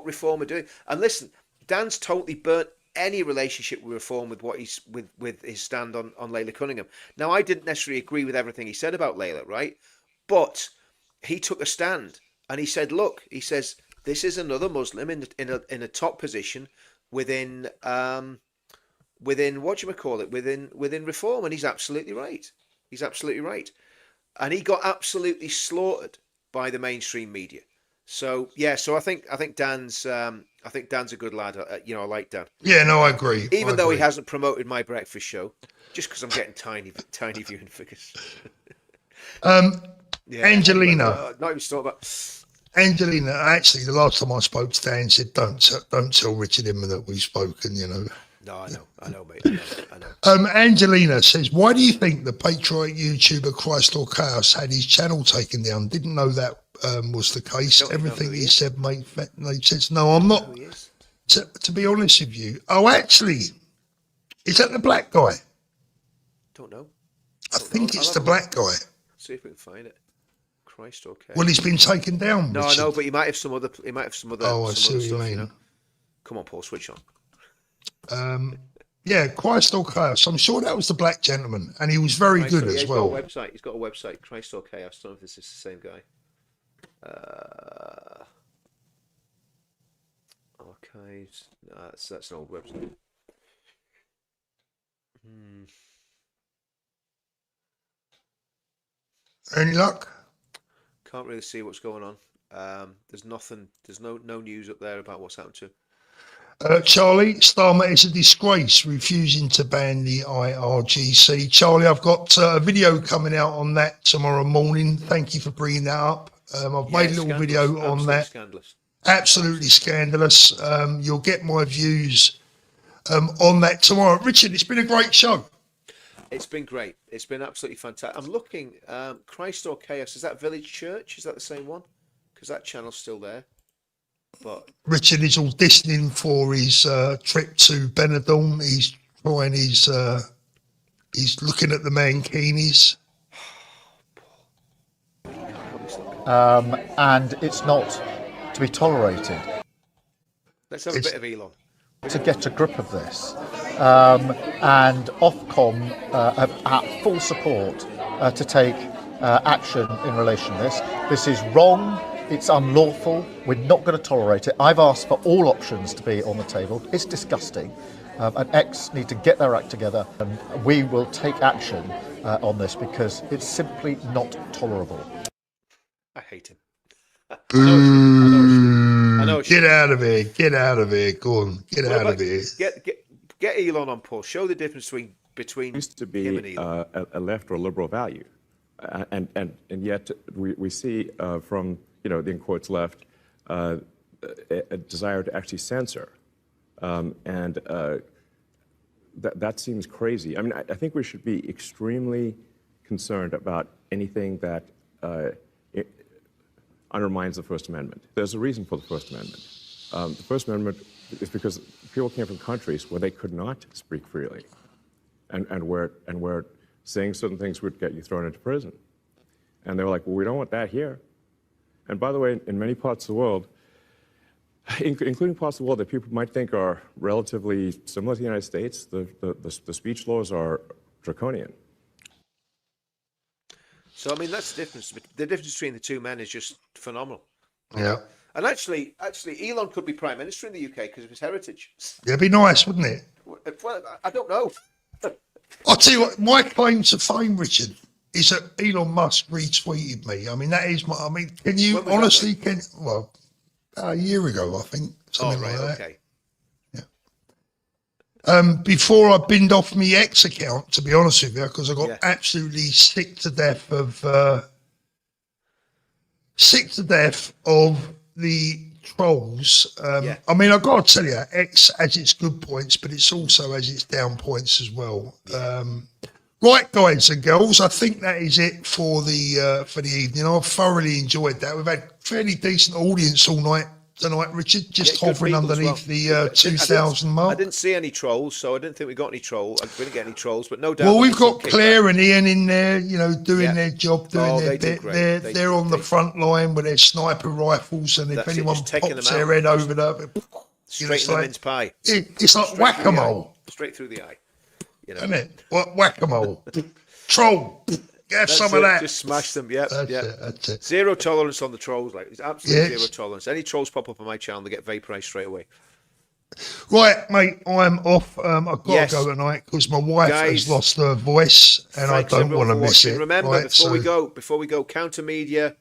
Reform are doing. And listen, Dan's totally burnt any relationship with Reform with what he's with his stand on Layla Cunningham. Now, I didn't necessarily agree with everything he said about Layla, right? But he took a stand and he said, "Look," he says, "this is another Muslim in a top position within within Reform," and he's absolutely right. He's absolutely right, and he got absolutely slaughtered by the mainstream media. So I think Dan's a good lad. I like Dan. Yeah, no, I agree. Even though he hasn't promoted my breakfast show, just because I'm getting tiny viewing figures. Angelina. Not even thought about. Angelina, actually, the last time I spoke to Dan, said, don't tell Richard Inman that we've spoken, No, I know, mate. I know. Angelina says, why do you think the patriotic YouTuber Christ or Chaos had his channel taken down? Didn't know that was the case. Everything he said made sense. No, I'm not. To be honest with you. Oh, actually, is that the black guy? Don't know. I think it's the black guy. See if we can find it. Christ, okay. Well, he's been taken down. No, Richard. I know, but he might have some other. Oh, I see what you mean. Come on, Paul, switch on. Yeah, Christ or Chaos. I'm sure that was the black gentleman, and he was very good as well. He's got a website, Christ or Chaos. I don't know if this is the same guy. Archives. No, that's an old website. Any luck? Can't really see what's going on. There's nothing. There's no news up there about what's happened to him. Charlie, Starmer is a disgrace, refusing to ban the IRGC. Charlie, I've got a video coming out on that tomorrow morning. Thank you for bringing that up. I've made a little video on that. Scandalous. Absolutely scandalous. You'll get my views on that tomorrow. Richard, it's been a great show. It's been great. It's been absolutely fantastic. I'm looking, Christ or Chaos, is that Village Church? Is that the same one? Because that channel's still there. But Richard is auditioning for his trip to Benidorm. He's trying he's looking at the mankinis. And it's not to be tolerated. Let's have a bit of Elon. To get a grip of this. And Ofcom have full support to take action in relation to this. This is wrong. It's unlawful. We're not going to tolerate it. I've asked for all options to be on the table. It's disgusting. And X need to get their act together, and we will take action on this because it's simply not tolerable. I hate him. I know. Get out of here. Get out of here. Go on. Get out of here. Get Elon on, Paul. Show the difference between used to him and be Elon. a left or liberal value, and yet we see from the in quotes left a desire to actually censor, and that seems crazy. I mean, I think we should be extremely concerned about anything that undermines the First Amendment. There's a reason for the First Amendment. The First Amendment is because people came from countries where they could not speak freely, and where saying certain things would get you thrown into prison. And they were like, well, we don't want that here. And by the way, in many parts of the world, including parts of the world that people might think are relatively similar to the United States, the speech laws are draconian. So, I mean, that's the difference. The difference between the two men is just phenomenal. Yeah. And actually, Elon could be Prime Minister in the UK because of his heritage. It'd be nice, wouldn't it? Well, I don't know. I'll tell you what, my claim to fame, Richard, is that Elon Musk retweeted me. I mean, that is my, I mean, can you When was honestly, well, a year ago, I think, Oh, something right, like that. okay. Before I binned off my X account, to be honest with you, because I got Yeah. absolutely sick to death of the trolls. Yeah. I mean, I've got to tell you, X has its good points, but it's also has its down points as well. Right, guys and girls, I think that is it for the evening. I've thoroughly enjoyed that. We've had fairly decent audience all night tonight, Richard, just Yeah, good hovering people as underneath well. the 2,000 mark. I didn't see any trolls, so I didn't think we got any trolls. I didn't get any trolls, but no doubt. Well, we've there'll got be some Claire kickback. and Ian in there, you know, doing Yeah. their job, doing Oh, their they do bit. great. They're on the front line with their sniper rifles, and if That's it, anyone just taking pops them their out. head over the, Straight in the mince pie. it's like Straight through the whack-a-mole, eye. Straight through the eye. You know. isn't it? Whack-a-mole. Troll. Get That's some of it, that. Just smash them. Yep. That's Yep. it. That's it. Zero tolerance on the trolls. Like, it's absolutely Yes. zero tolerance. Any trolls pop up on my channel, they get vaporized straight away. Right, mate, I'm off. I've got Yes. to go tonight because my wife Guys, has lost her voice, and Thanks I don't everyone want to for miss watching. it. Remember, right? before we go, Counter Media,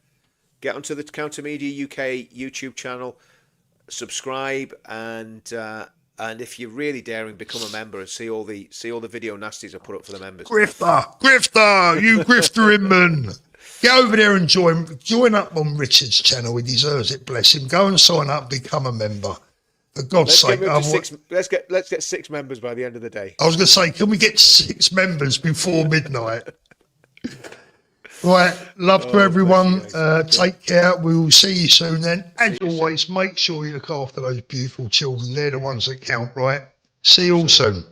get onto the Counter Media UK YouTube channel, subscribe, and if you're really daring, become a member and see all the video nasties I put up for the members. Grifter, you grifter Inman. Get over there and join up on Richard's channel. He deserves it, bless him. Go and sign up, become a member. For God's Let's sake. get, let's get 6 members by the end of the day. I was going to say, can we get 6 members before midnight? Right, love to everyone. Take care. We will see you soon then. As always, make sure you look after those beautiful children. They're the ones that count, right? See you all soon.